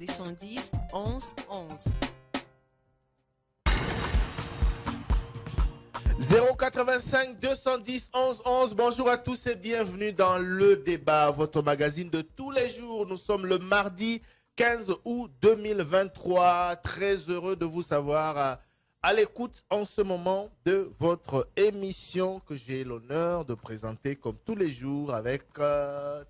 210 11 11. 085 210 11 11. Bonjour à tous et bienvenue dans Le Débat, votre magazine de tous les jours. Nous sommes le mardi 15 août 2023. Très heureux de vous savoir à l'écoute en ce moment de votre émission que j'ai l'honneur de présenter comme tous les jours avec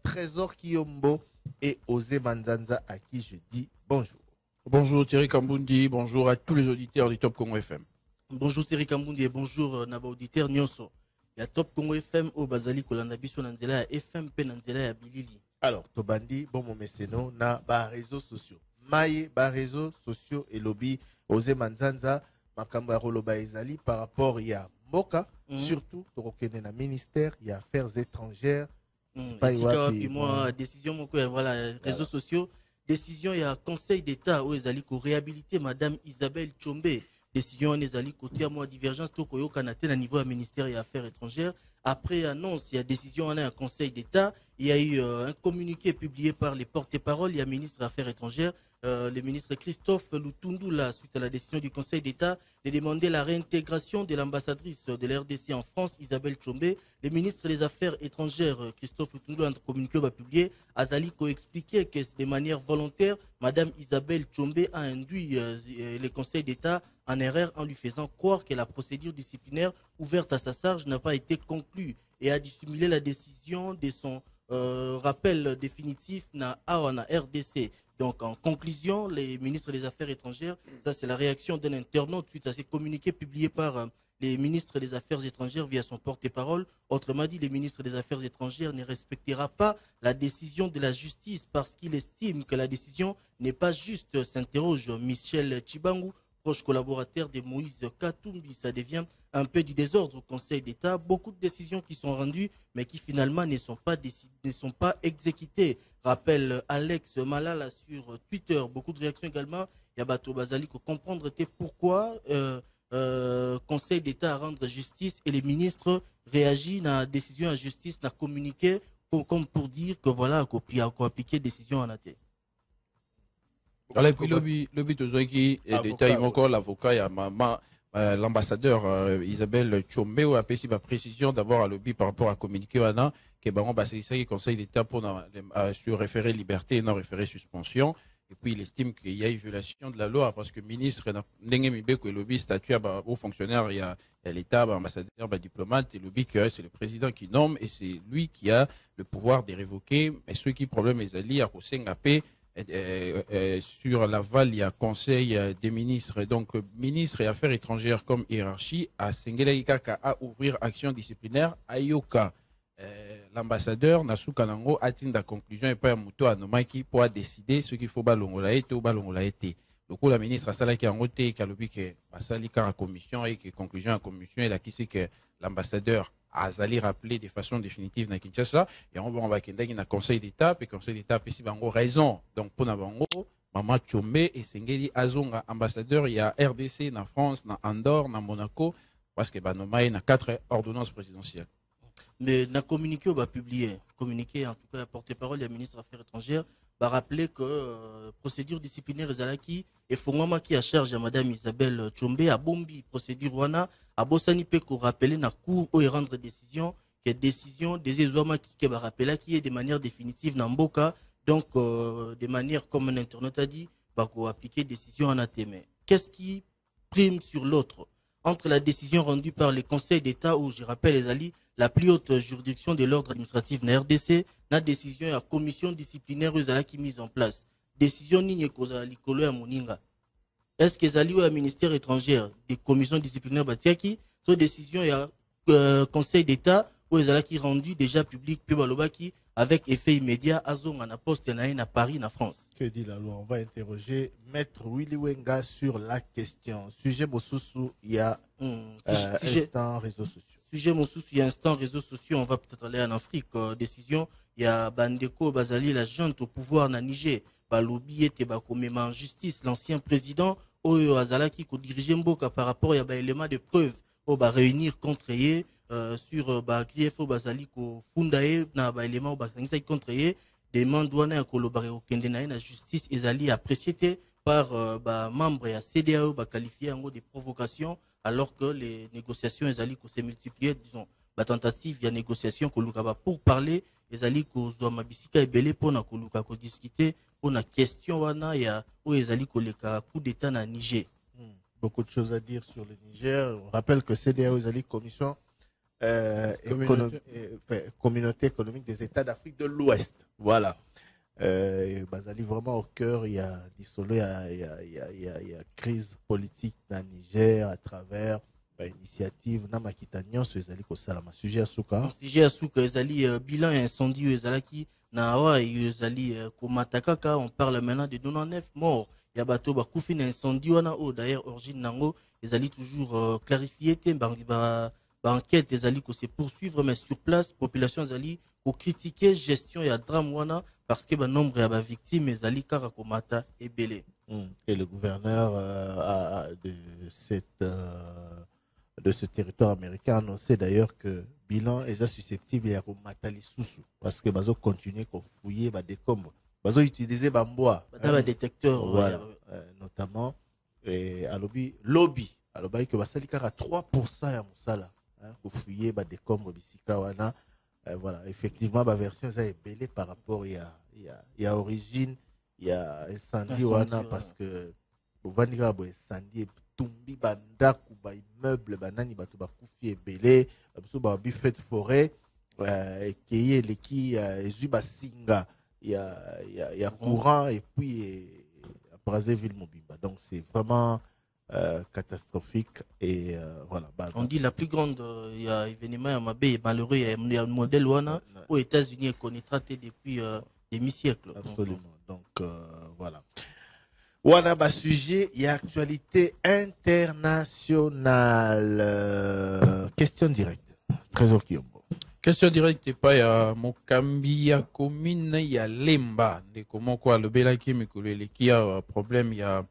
Trésor Kiyombo et Osé Manzanza à qui je dis bonjour. Bonjour Thierry Kambundi, bonjour à tous les auditeurs du Top Congo FM. Bonjour Thierry Kambundi et bonjour Naba auditeur Nyonso. Il y a Top Congo FM au Bazali Kolanda Biso Nanzela FMP Nanzela ya Bilili. Alors, Tobandi, bon mon mécéno, na ba réseaux sociaux. Maye ba réseaux sociaux et lobby Osé Manzanza, Makamba Roloba Ezali par rapport il y a Moka, surtout Torokene na ministère, il y a affaires étrangères. Puis moi décision mon voilà réseaux sociaux, décision il y a conseil d'État où Ezali ko réhabiliter madame Isabelle Chombe. Décision Ezali côté à moi divergence to koyo kanate na niveau à ministère et affaires étrangères. Après annonce, il y a décision en un conseil d'État. Il y a eu un communiqué publié par les porte-paroles. Il y a ministre des Affaires étrangères, le ministre Christophe Lutundu, là, suite à la décision du Conseil d'État, de demander la réintégration de l'ambassadrice de la RDC en France, Isabelle Chombe. Le ministre des Affaires étrangères, Christophe Lutundu, un communiqué va publier. Azali a expliqué que de manière volontaire, Madame Isabelle Chombe a induit le Conseil d'État en erreur en lui faisant croire que la procédure disciplinaire ouverte à sa charge n'a pas été conclue et a dissimulé la décision de son rappel définitif na RDC. Donc en conclusion, les ministres des Affaires étrangères, ça c'est la réaction d'un internaute suite à ces communiqués publiés par les ministres des Affaires étrangères via son porte-parole. Autrement dit, le ministre des Affaires étrangères ne respectera pas la décision de la justice parce qu'il estime que la décision n'est pas juste, s'interroge Michel Chibangu, proche collaborateur de Moïse Katumbi. Ça devient un peu du désordre au Conseil d'État. Beaucoup de décisions qui sont rendues, mais qui finalement ne sont pas exécutées. Rappelle Alex Malala sur Twitter. Beaucoup de réactions également. Il y a Bato Bazali qui comprendre pourquoi Conseil d'État à rendre justice et les ministres réagissent à la décision à justice, n'a communiqué comme pour dire que voilà, qu'on a appliqué décision en athée. Alors, et puis, le but de qui détaille encore l'avocat, il y a l'ambassadeur Isabelle Chombe, a fait ma précision d'abord à l'objet par rapport à communiquer maintenant, que c'est ça qui conseille d'État pour sur référé liberté et non référé suspension. Et puis, il estime qu'il y a une violation de la loi parce que le ministre n'a pas le lobby statut aux fonctionnaires, il y a l'État, ambassadeur, diplomate, et le lobby que c'est le président qui nomme et c'est lui qui a le pouvoir de révoquer. Mais ceux qui problème les alliés à Kosengapé, sur l'aval, il y a conseil des ministres. Donc, le ministre des Affaires étrangères comme hiérarchie a Sengelaïkaka à ouvrir action disciplinaire à Yoka. L'ambassadeur Nassou Kanango a atteint la conclusion et pas un mouton à Nomaki pour décider ce qu'il faut balongola été ou balongola été. Le coup, la ministre a salé qui a noté qu'à l'objet que Basali car à commission et que conclusion à commission et qui c'est que l'ambassadeur a allé rappeler de façon définitive dans Kinshasa et on va qu'il y ait un conseil d'État et conseil d'État a si bango raison donc pour Nabango Maman Chombe et Sengeli Azonga ambassadeur il y a RDC na France na Andorre na Monaco parce que Banoma il y a 4 ordonnances présidentielles. Mais dans le communiqué, on va publier. Communiqué, en tout cas, la porte-parole du ministre des Affaires étrangères va rappeler que procédure disciplinaire Ezalaki et Fongoma qui a charge à Madame Isabelle Chombe à Bombi, procédure Wana, à Bossani Peko rappeler dans la cour où il rendre décision, que décision des Ezouama qui va rappeler qui est de manière définitive dans Mboka, donc de manière comme un internaute a dit, va appliquer décision en atémé. Qu'est-ce qui prime sur l'autre? Entre la décision rendue par le Conseil d'État où, je rappelle les alliés, la plus haute juridiction de l'ordre administratif de la RDC, la décision et la commission disciplinaire qui mise en place. Décision ni à l'icolo à Moninga. Est-ce que les alliés au ministère étranger, des commissions disciplinaires Batiaki, soit décision et Conseil d'État où les alliés qui rendu déjà public, Pibalobaki, avec effet immédiat à Zong, à Poste, à Paris, en France. Que dit la loi? On va interroger Maître Willy Wenga sur la question. Sujet Mosusu, il y a instant réseaux sociaux. Sujet Mosusu, il y a instant réseaux sociaux. On va peut-être aller en Afrique. Décision, il y a Bandeko Bazali, la junte au pouvoir na Niger. Balobi était commémoré en justice l'ancien président Oyo Azalaki qui dirigeait Mboka par rapport à l'élément de preuve au réunir contre sur grief au Bazali ko fundae na élément au contre demande wana ya kolobaka kokende na ye na justice ezali apprécié par membre ya CEDEAO qualifié yango de provocation alors que les négociations ezali ko se multiplier disons tentative ya négociation koluka pour parler ezali kozwa mabisika ebele pona koluka ko discuter pona question wana ya o ezali koleka coup d'état na Niger. Beaucoup de choses à dire sur le Niger. On rappelle que CEDEAO ezali commission communauté économique des États d'Afrique de l'Ouest. Voilà. Bazali vraiment au cœur, il y a dissolu, il y a crise politique dans le Niger à travers initiative Namakitanyon sur ezali ko salama sujet à souka. Sujet à souka ezali bilan incendie ezalaki na wa ezali ko matakaka, on parle maintenant de 99 morts. Ya bato ba kufi na incendie wana o d'ailleurs origine nango ezali toujours clarifié te ba enquête ezali ko se poursuivre mais sur place population ezali ko critiquer gestion ya drame wana parce que ba nombre ya ba victimes ezali kaka ko mata ebele. Et le gouverneur de ce territoire américain a annoncé d'ailleurs que bilan est susceptible à matali susu parce que bazo continuer ko fouiller ba décombres. Bazo utiliser bamboa ba détecteur voilà, notamment et à lobby que basali kaka 3% ya musala ko fouiller ba décombres bisika wana voilà effectivement ba version ça est belé par rapport il y a origine il y a incendie wana parce que bovandika bo incendie tumbi bandaku ba immeuble banani bato bakufi ebele baso ba bifet forêt ekeye leki ezuba singa il y a courant et puis Brazzaville Mobimba donc c'est vraiment catastrophique et voilà on dit la plus grande il y a événement à Mabé malheureux il y a un modèle wana aux États-Unis est connu traité depuis des demi-siècles absolument donc voilà. Wana ba sujet, il y a actualité internationale. Question directe. Trésor Kiombo. Question directe pas ya Mokambi ya commune ya Lemba. De comment quoi le belaki mikolo qui a problème il y a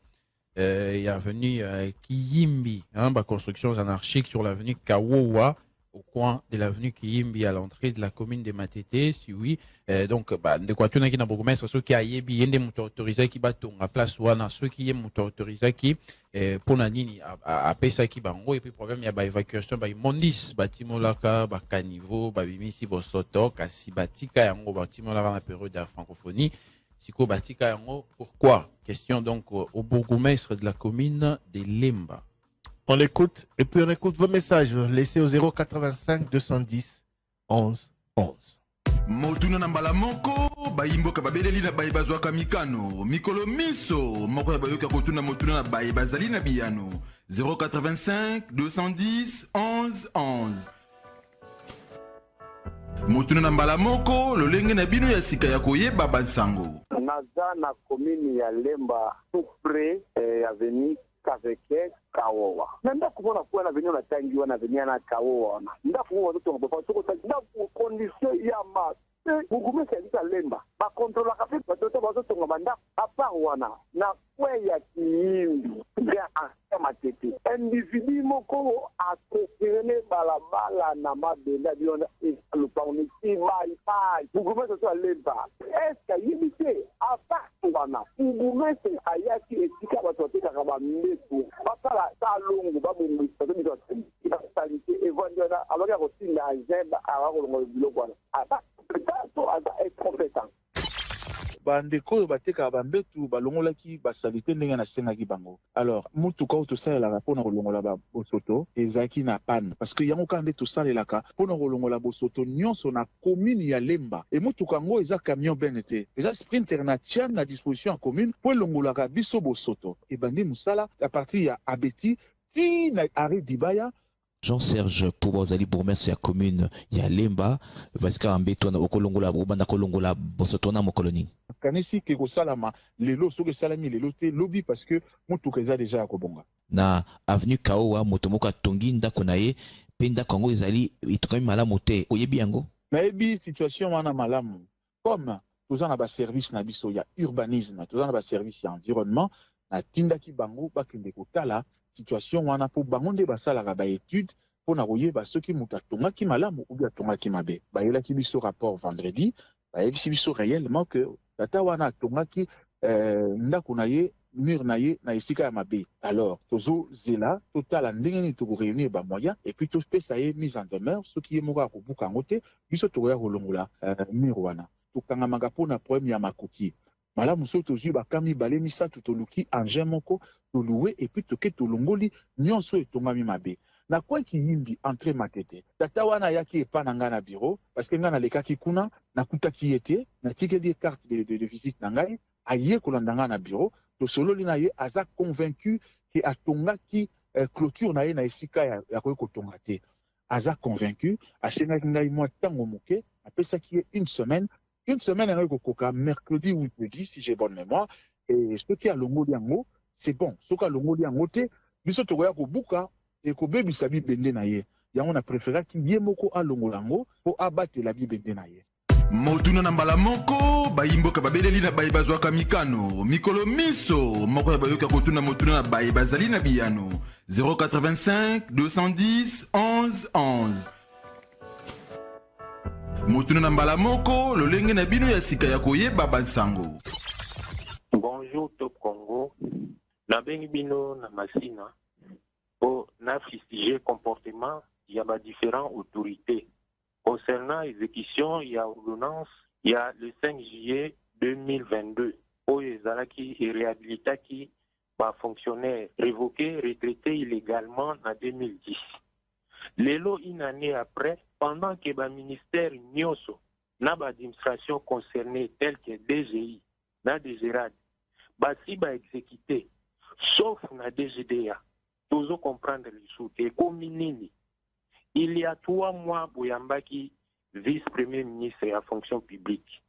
avenue Kiyimbi, hein, ba constructions anarchiques sur l'avenue Kawowa au coin de l'avenue Kiyimbi à l'entrée de la commune de Matete, si oui. Donc, de quoi tu n'as qu'un bourgmestre, ceux qui a yébi, des moutons autorisés qui battent à place ou à ceux qui y moutons autorisés qui, pour Nanini, à Pesa qui bango, et puis problème, il y a évacuation, mondis, bâtiment laka, caniveau, bimisi, bosoto, kasi batika, yango, bâtiment laka, la période de la francophonie, siko batika, yango, pourquoi? Question donc au bourgmestre de la commune de Lemba. On l'écoute et puis on écoute vos messages laissés au 085 210 11 11. Motuna nambala moko bayimboka babeleli na bayi bazwaka mikano mikolo miso moko ya bayoka kotuna motuna na bayi bazali na biyano 085 210 11 11. Motuna nambala moko lolenge na bino ya sika ya koyeba bansango naza na komini ya Lemba tout près avenue Kaveke Kawowa. Nenda kumona kuwa na venyo na tangi wana venyo na Kawowa. Nenda kumona watoto mbapo soko nda condition ya ma Mugumesa ya Lemba. Ba controla kafe watoto watoto ngabanda apa wana na kwe ya Kiyimbi ya Matete. Individu moko akokene balabala na mabenda biona lupauni bai bai. Mugumesa ya Lemba. Eska yibite apa wana. Mugumesa ayaki etika watoto kaba mmetu. Bakala salongo babumbi watoto sanité evangela alors ya kosinga agenda awakolongo biloko wana. Apa bandeko bateka bambetu balongolaki basalite ndenge nasengaki bango. Alors mutuka oyo tosalelaka mpona kolongola bosoto ezalaki na panne parce que yango kaka nde tosalelaka mpona kolongola bosoto nyonso na commune ya Lemba e mutuka yango eza camion bene te eza sprinter na tia na disposition ya commune mpo elongolaka biso bosoto ebandi mosala a partir ya Abeti ti na Arrêt Dibaya. Jean-Serge Poubozali bourgmestre ya commune ya Lemba vasika ambeto na okolongola obanda kolongola bosotona mokoloni kanisi ke kosalama lelo soki salami lelo te lobi parce que mutuka eza déjà akobonga na avenue Kawowa motomoko atongi ndako na ye pe ndako yango ezali itokami malamu te oyebi yango nayebi situation wana malamu comme toza na baservice na biso ya urbanisme toza na baservice ya environnement na tindaki bango bakende kotala situation wana po bango nde basalaka baétude mpona koyeba soki moto atongaki malamu ou bien atongaki mabe bayelaki biso rapport vendredi bayebisi biso réellement que tata wana atongaki ndako na ye mur na ye na esika ya mabe. Alors tozozela totala ndenge nini tokoréunir bamoyen et puis topesa ye mise en demeure soki ye moko akobuka yango te biso tokoya kolongola mur wana tokangamaka mpona problème ya makoki. Malamu so tozwi baka mibale misato toluki engin moko toluwe et puis toke tolongoli nyonso etongami mabe. Na kwa kiyimbi entre matete tata wana ayaki epa na ngai na bureau parce que ngai nalekaki kuna nakutaki ye te natikeli ye carte de visite na ngai aye kolanda ngai na bureau tosololi na ye aza convaincu ke atongaki clôture na ye na esika ya koki kotonga te. Aza convaincu asengaki ngai mwa ntango moke apesaki ye une semaine yango kokoka mercredi ou jeudi si j'ai bonne mémoire et soki alongoli yango c'est bon soki alongoli yango te biso tokoya kobuka ekobebisa bibende na ye yango na préféraki ye moko alongola yango mpo abatela bibende na ye. Motuna na mbala moko bayimboka babeleli na baye bazwaka mikano mikolo miso moko ya bayoka kotuna motuna na baye bazali na biyano 085 210 11 11 motuna na mbala moko lolenge na bino ya sika ya koyeba bansango. Bonjour Top Congo, nabengi bino na masina po na fustigé comportement ya ba différentes autorités concernant l'exécution il y a ordonnance il y a le 5 juillet 2022 où ezalaki et réhabilitaki ba fonctionnaires révoqués retraités illégalement en 2010. Lelo une année après, pendant que ba ministère nyonso na ba administration concernée telle que DGI na DGRAD basi ba exécuté sauf na DGDA toujours comprendre les choses et comme nini. Il y a 3 mois, Bouyambaki, vice-premier ministre à fonction publique.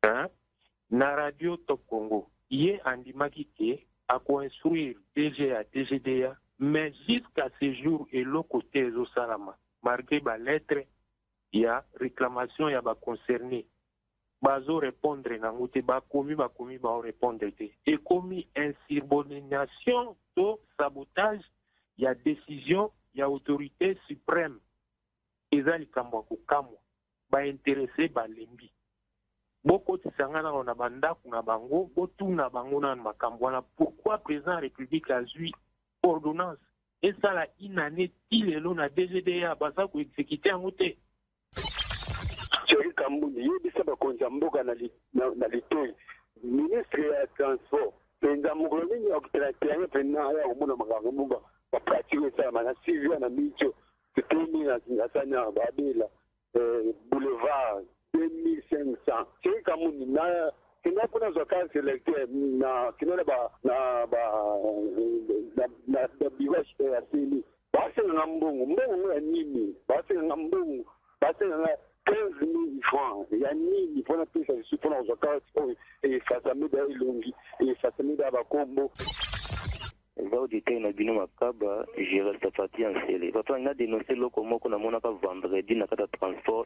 Hein? Na radio Top Congo, il est andimaki ke à construire DGA, DGDA, mais jusqu'à ce jour, et l'autre côté, Zosalama, malgré la lettre, il y a réclamation, il y a concerné. Bazo répondre, nangote, ba commis, répondre. Et commis insubordination, sabotage, il y a décision, il y a autorité suprême. Ezali kamwa kukamwa ba intéressé ba lembi. Boko tisangana na banda kuna bango, botu na bango na makambwana. Pourquoi président de la République a eu ordonnance et ça la une année tilelo na DGDA basa ko exécuter en moté. Chéri Kambuni, yebisa ba konza mboka na litoi. Ministre ya transport, penza mugolini ya kutelekea pena ya umuna magango mumba. Ba pratique ça mana Sylvia na Micho, Temi na Asanya Babila, boulevard 2500. Chéri Kambuni na kina kuna zoka selecteur na kina ba biwash ya sini. Basi ngambungu, mbungu ya nini? Basi ngambungu, basi ngambungu. 15 000 francs. Il y a ni pour la prise pour nos occasions et Fasamida Ilungi et Fasamida Bakombo. Zaudité na bino makaba, je reste parti en scellé. Papa, il a dénoncé le comment qu'on a mon vendredi na kata transport.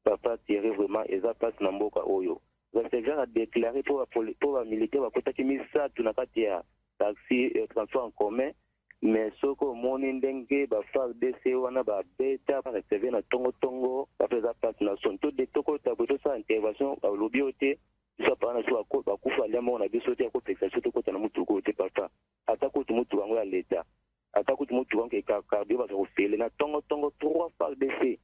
Papa tirer vraiment et ça passe na mboka oyo. L'enseignant a déclaré pour la militaire wa kota kimisa tunakatia taxi transport en commun. Mais soko moni ndenge ba FARDC wana ba beta ba recevoir na tongo ba faire passe na son tout de toko taboto sa intervention au lobby ote ça par na so ba kufa le mo na biso te ko fixation to ko na mutu ko te papa atako to mutu wango ya leta atako to mutu wango ka ba so fele na tongo 3 FARDC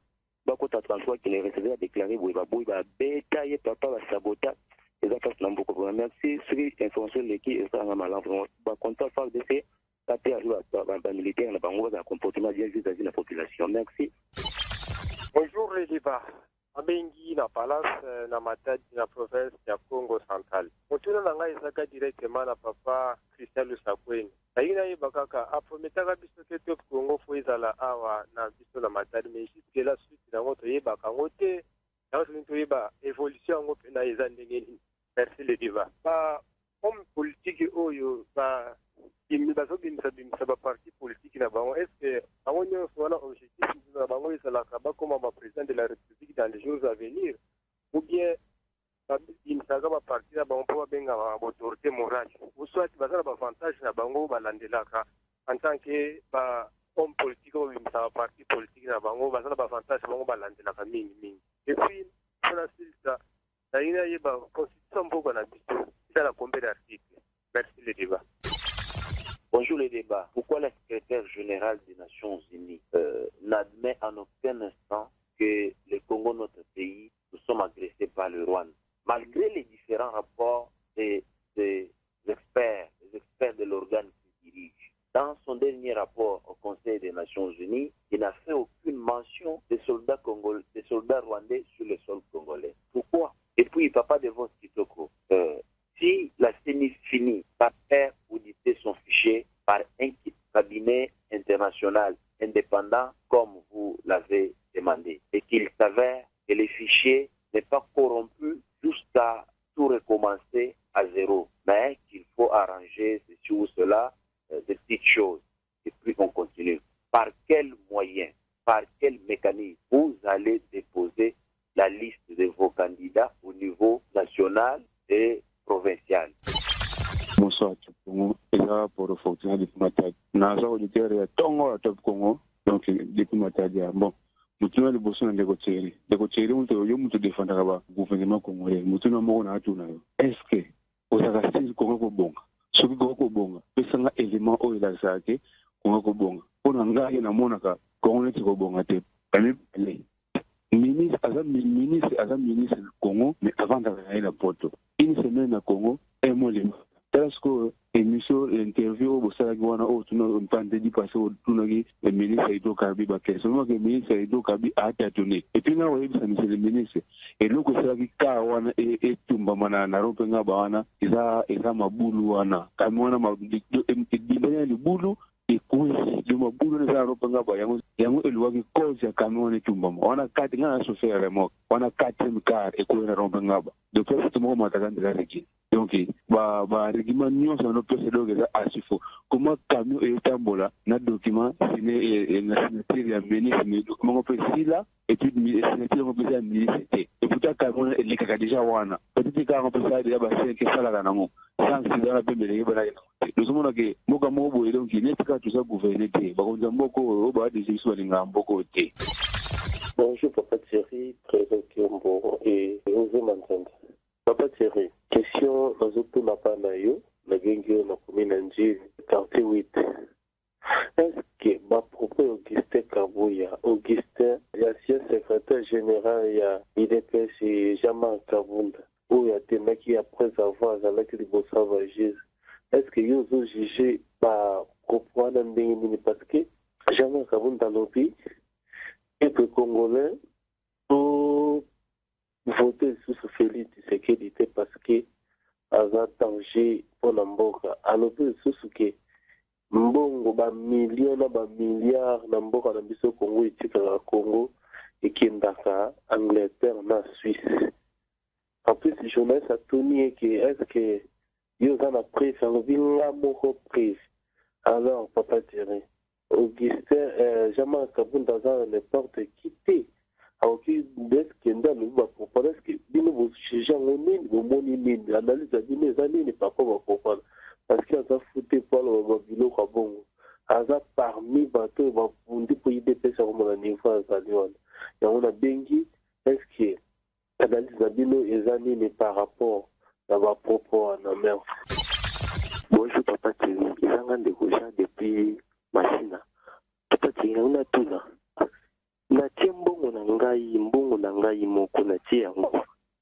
ba ko ta transport qui ne recevoir déclarer ba beta ye papa ba sabota et ça passe na mboko. Merci sur information leki et ça na malandro ba contact FARDC militaire na bango ba comportement bien vis-à-vis de la population. Merci. Bonjour les débats. Abengi na palace na matadi na province ya Congo central. Motuna na ngai saka directement na papa Christian Lusakweni. Aina ye bakaka aprometaka biso ke Top Congo fo ezala awa na biso na matadi mais jusque là suite na ngoto ye bakangote. Na ngoto ye ba évolution ngo na eza ndenge. Merci les débats. Ba homme politique oyo ba bimisa ba parti politique na bango est-ce que bango nyonso wana objectif na bango ezalaka bakoma ba président de la République dans les jours à venir ou bien bimisaka ba parti na bango mpo babenga ba autorité morale ou soit bazala ba avantage na bango balandelaka en tant que ba homme politique ou bimisa ba parti politique na bango bazala ba avantage bango balandelaka mingi. Et puis pour la suite Merci le débat. Bonjour les débats. Pourquoi la secrétaire générale des Nations Unies n'admet en aucun instant que le Congo, notre pays, nous sommes agressés par le Rwanda, malgré les différents rapports des experts de l'organe qui dirige. Dans son dernier rapport au Conseil des Nations Unies, il n'a fait aucune mention des soldats congolais, des soldats rwandais sur le sol congolais. Pourquoi? Et puis, Papa Devos Kitoko, si la CENI finit par faire auditer son fichier par un cabinet international indépendant, comme vous l'avez demandé, et qu'il s'avère que le fichier n'est pas corrompu jusqu'à tout recommencer à zéro, mais qu'il faut arranger ceci ou cela, des petites choses, et puis on continue. Par quel moyen, par quel mécanisme vous allez déposer la liste de vos candidats au niveau national et provincial? Bonsoir tout le monde. Et là, pour le fonctionnaire diplomatique, dans un auditeur, il y a Tongo à Top Congo, donc diplomatique. Bon, nous tenons le besoin de négocier. Négocier, nous devons défendre le gouvernement congolais. Nous tenons le besoin de est-ce que vous avez dit que Congo est bon? Ce qui est bon, c'est un élément où il a dit que Congo est bon. Pour nous, il y a un monde qui Congo est bon. Ministre du Congo, mais avant d'aller à la porte. Une semaine à Congo, un mois de parce que l'émission, l'interview, au Salagouana, au Tundé, passé au Tunagi, le ministre Edo Kabi Baké. Seulement que le ministre Edo Kabi a tâtonné. Et puis là, on a vu ça, monsieur le ministre. Et donc, c'est là que Kawana et Tumbamana, Naropenga Bawana, ils ont ma boulou, Kamwana, ma le boulou. Et quand le maboulou les Européens yango eluagi cause ya camion et tumbama on a 4 ans à se faire remorque on a 4e car et ko na Européens ba depuis ce moment matakan de la régie donc ba régiment nyonso no procédure que asifo comment camion et tambola na document signé et na signature ya ministre mais document peut là et puis signature on peut dire ministre et pourtant camion les kaka déjà wana peut-être quand on peut ça déjà ba c'est que ça la nango sans si la pembe les ba nous sommes là que moka mobo et donc il est tout ça gouverner bakonza mboko ba des histoires linga mboko te. Bonjour Papa Thierry, présent Kiombo et José Mantanda. Papa Thierry, question dans autre mapana yo, la gengyo na commune Njiri, quartier 8. Est-ce que ma propos Augustin Kabouya, Augustin, l'ancien secrétaire général il y a IDPS et Jamal Kabunda, où il y a des mecs qui après avoir avec les bossavages, est-ce que yo ont jugé par propos n'importe parce que Jamal Kabunda lobby et le Congolais pour voter sous ce Félix Tshisekedi parce que a danger pour l'Amboka. Alors sous ce que mbongo ba millions ba milliards na mboka na biso Congo etika na Congo et kindaka Angleterre na Suisse. En plus le journaliste a tenu que est-ce que yo za na presse en vinga moko presse. Alors Papa Thierry Augustin, Jamal Kabunda ne porte quitter. Alors qu'il descenda le bas pour parce que bien vous cherchez en ligne, vous monez analyse à dire les années n'est pas pour comprendre parce qu'il a foutu pas le mobile au bon. Aza parmi bateau va fonder pour IDP sur mon niveau à Lyon. Et on a bengi est-ce que analyse à dire les années n'est par rapport à ma propos à la mer. Bonjour Papa Thierry, ils ont décoché depuis Machina. Papa Thierry, on a tout là. Natie mbongo na ngai moko natie yango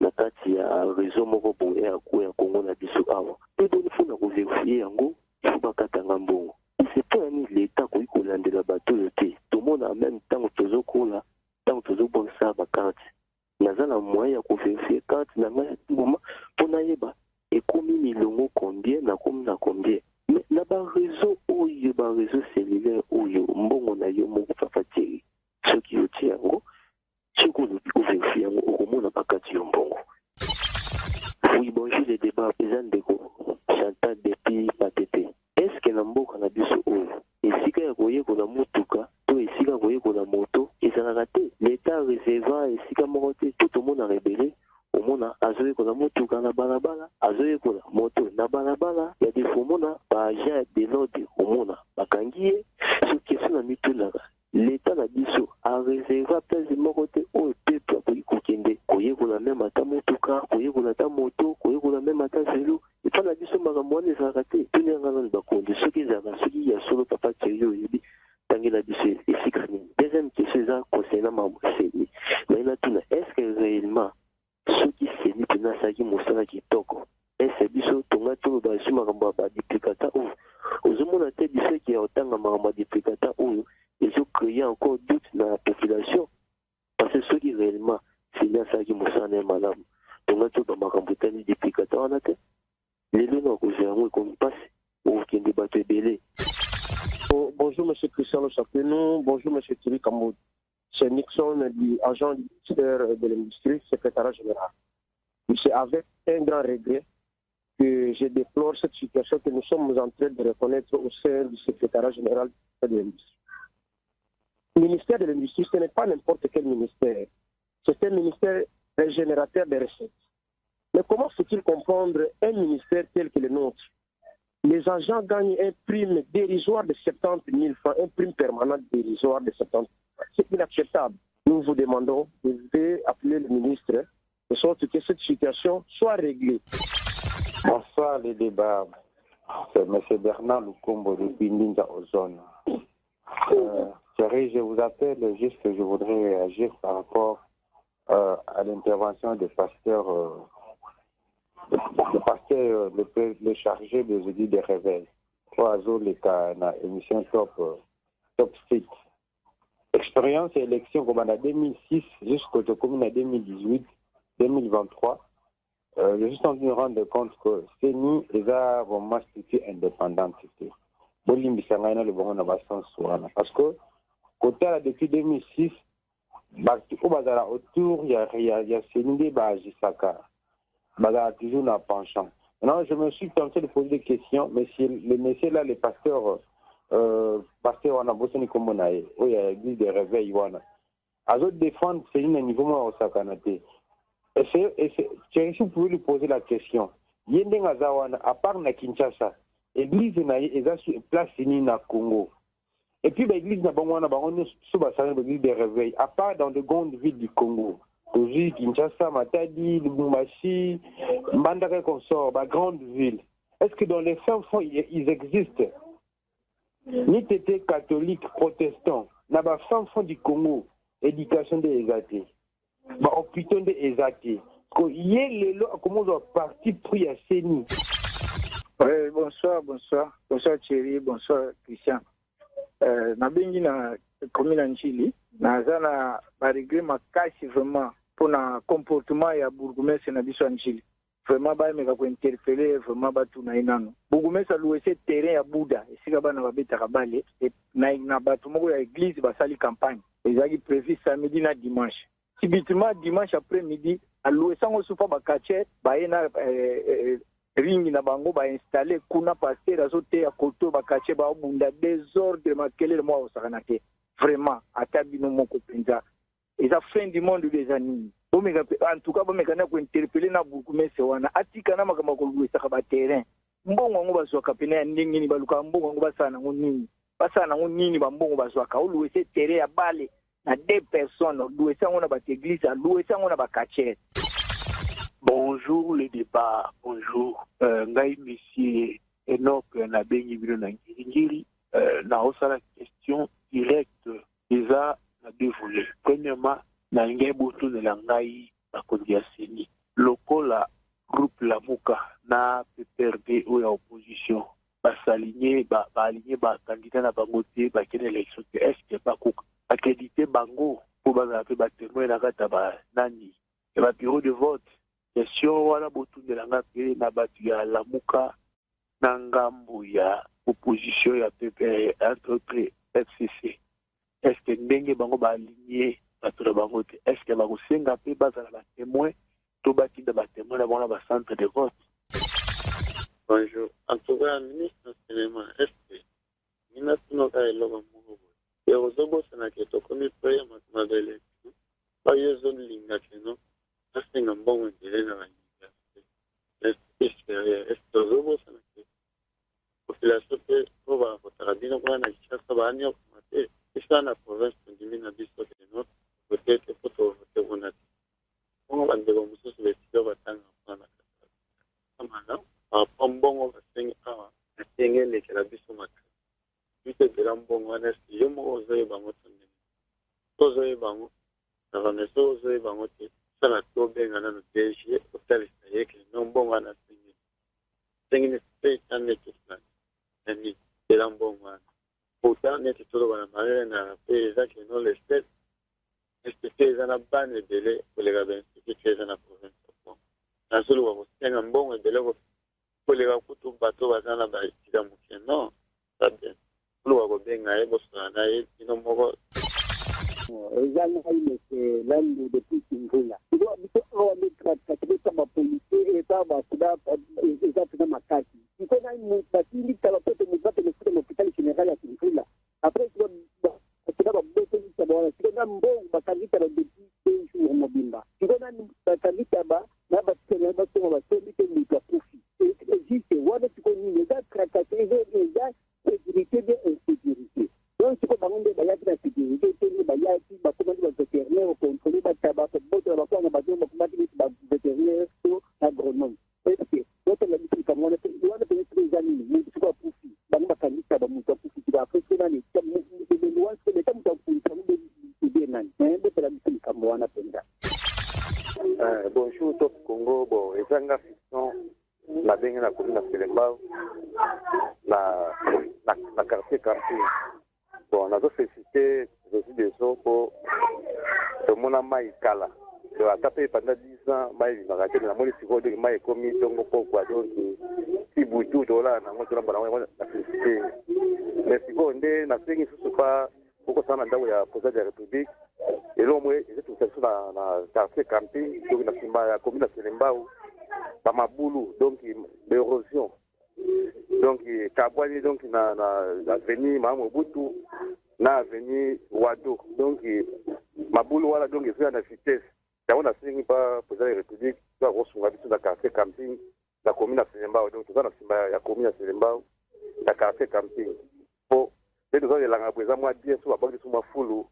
na kati ya réseau moko boye ya Congo na biso awa. Pedo nifuna ko vérifier yango, il faut bakatanga mbongo. C'est pas ni l'état ko ikolandela bato yote. Tout le monde en même temps tozokola, tant tozobonsa ba carte. Nazala moyen ya ko vérifier carte na ngai moment pona yeba ekomi milongo combien na combien. Mais na ba réseau oyo ba réseau cellulaire oyo mbongo na yo moko Papa Thierry. Ce qui est yango, ce qu'on a vérifié au monde n'a pas qu'à dire mbongo. Oui, bonjour les débats présents de Chantal depuis Matete. Est-ce que Namboka na biso oyo? Et si ka yakoye ko na mutuka, to et si ka yakoye ko na moto, et ça n'a raté. L'État réserva et si ka moroté, tout le monde a rébellé. Au monde a azoé ko na mutuka na balabala, azoé ko na moto na balabala. Il y a des faux mona, ba agent de l'ordre au monde, ba kangiye, ce qui est na mituna. L'État na biso a réservé à place de moroté au peuple pour y kokende. Koye ko na même ata mutuka, koye motuni yanga nani bakonzi soki ezalaka soki ya solo papa Thierry oyebi tangela biso esika nini. Deuxième question eza concernant mambo seni mayina tuna est-ce que réellement soki seni mpena asalaki mosala kitoko ese biso tonga tolo basi makambo ya baduplicata oyo ozomona te biso eke otanga makambo ya duplicata oyo ezocréer encore doute na la population parce que soki réellement seni asalaki mosala na ye malamu tonga tolo bamakambo etali duplicata wana te lelo na kozela yango ekomi mpasi okende bato ebele. Bonjour M. Christian Chapeno, bonjour M. Thierry Kamoud. C'est Nixon, agent du ministère de l'Industrie, secrétaire général. C'est avec un grand regret que je déplore cette situation que nous sommes en train de reconnaître au sein du secrétaire général de l'Industrie. Le ministère de l'Industrie, ce n'est pas n'importe quel ministère. C'est un ministère générateur de recettes. Mais comment faut-il comprendre un ministère tel que le nôtre? Les agents gagnent un prime dérisoire de 70 000 francs, un prime permanent dérisoire de 70 000 francs. C'est inacceptable. Nous vous demandons de appeler le ministre de sorte que cette situation soit réglée. Bonsoir les débats. C'est M. Bernard Lukombo de Bindinja Ozone. Thierry, je vous appelle juste que je voudrais réagir par rapport à l'intervention du pasteur. Le pasteur, le chargé des audits de réveil. Oiseau, les cas, dans l'émission Top 6. Expérience et élection comme en 2006 jusqu'au commune en 2018, 2023. Je suis en train de me rendre compte que c'est nous, les avons vraiment structure indépendante. Parce que, côté depuis 2006, autour, il y a Sénidé Bajisaka. Toujours un penchant. Maintenant, je me suis tenté de poser des questions, mais si les messieurs là, les pasteurs, on a bossé comme on a, il y a l'église de réveil, à eux défendre, c'est un niveau moins au Sakanate. Si vous pouvez lui poser la question, Yendeng Azawana, à part na Kinshasa, l'église est place na Congo. Et puis l'église na Bangwana, on est sous l'église de réveil, à part dans de grandes villes du Congo. Aujourd'hui, Kinshasa, Matadi, Lubumbashi, Mbandaka consort, ma grande ville. Est-ce que dans les fins fonds, ils existent? Ni tété catholique, protestant, n'a pas fin fond du Congo, éducation des athées. Bah, hôpital des athées. Parce que hier, les lois, comment on doit partir pour y assainir? Oui, bonsoir. Bonsoir Thierry, bonsoir Christian. Nabengi na commune Nchili, na réglé ma casse vraiment. Pour un comportement ya bourgmestre na biso Nchili. Vraiment ba meka ko interpeller vraiment ba tuna inano. Bourgmestre loué ce terrain ya Bouddha, esika bana ba beta kabale et na batu moko ya église ba sali campagne. Ezaki prévu samedi na dimanche. Subitement dimanche après-midi, a loué sango soufa ba kache, ba ena ring na bango ba installer kuna passer azote ya koto ba kache ba bunda désordre makele le mois osakanate. Vraiment atabino moko penza. Et la fin du monde des années. En tout cas, on interpeller na bourgmestre wana atika na makamako luisa ka terrain. Mbongo ngo bazwa kapena ndingi ni baluka mbongo ngo basana ngo nini. Basana ngo nini ba mbongo bazwa ka luisa terrain ya bale na 2 personnes luisa ngo na ba église, luisa ngo na ba kache. Bonjour le débat. Bonjour. Ngai monsieur Enoch na bengi bino na ngiri na osala question directe déjà na deux volets. Premièrement, na ngai boto de la ngai bakondi ya seni. Lokola groupe Lamuka na PPRD ou ya opposition basaligné aligné ba candidat na bango te ba kene élection te est-ce que ba ko accréditer bango pour ba ba témoin na kata ba nani et ba bureau de vote. Question wala boto de la ngai na batu ya Lamuka na ngambu ya opposition ya PPR entre autres FCC. Est-ce que ndenge bango ba aligné bato na bango te? Est-ce que bango senga pe bazala ba témoin to batinda ba témoin na bona ba centre de vote? Bonjour. En tout cas, ministre Sénéma, est-ce que ministre no ka eloba mo ya ozobo sana ke to komi prayer matmabele ba yezo linga keno asenga mbongo ndele na banyiga est ozobo sana ke population pe ko ba votarabino kwa na kishasa ba anyo kumate isana province ndimina biso de notre peut-être pour voter on a on va de comme ça se vestido batanga pana amana mbongo basenga awa engelekela biso makasi bitebela mbongo wana eske yo moko ozoyeba yango tondeni tozoyeba yango na bameso ozoyeba yango te sala tobenga nano DG osalisa yeke no mbongo wana sengini seta neti fulani nani tela mbongo wana pourtant neti toloba na malele na pe ezaki no lestet institut eza na bana ebele koleka bainstitut eza na province bon nazoluka kosenga mbongo ebele koleka kutu bato baza na baekida moke non sabien koluka kobenga ye bosola na ye bino moko eza ngai mese landu depuis kimvula biso awa mikrakatebeta bapolisie eza basida eza pena makasi iko nai batindi tala pote muzate mefuta na hôpital général ya kimvula après sida babotolisa bawana siko na mbongo bakangitala depuis 2 jours mobimba siko nani bakangitaba na basena basonga basombi te mutu akufi juste wana siko nini eza krakate eza sécurité de insécurité donc siko bango nde bayaki na sécurité te nde bayaki bakomaki bavétérinaire okontrole bataba botela bakwanga bazonga bakomaki neti bavétérinaire to agronome eske botela bisika mwana wana pene siko eza nini mutu siko akufi bango bakangisa bamutu akufi siko afrique nani leta mutu akulisa ngo ebe nani botela bisika mwana penza bonjour top Congo bon ezanga fiston na ndenge na komi na Selembao na quartier bon nazo félicité Jésus des eaux po tomona mai kala to ata pe pendant 10 ans mai bimaka te na moni sikoyo donk mai ekomi ntongo pokwa donc si butu tola nango tona bana na félicité mais sikoyo nde nasengi susu pa okosala na ndako ya président ya république elo mwe ezotungisa biso na quartier camping donc na nsima ya komi na Selembao bamabulu donc l'érosion donc kabwani donc na avenue Mama Mobutu na avenue Wado donc mabulu wala donc ezala na vitesse yango nasengi pa président ya république to akosunga biso na quartier camping na komi na Selembao donc toza na nsima ya komi na Selembao na quartier camping po nde tozaelanga po eza mwa bien so babaki biso mwa fulu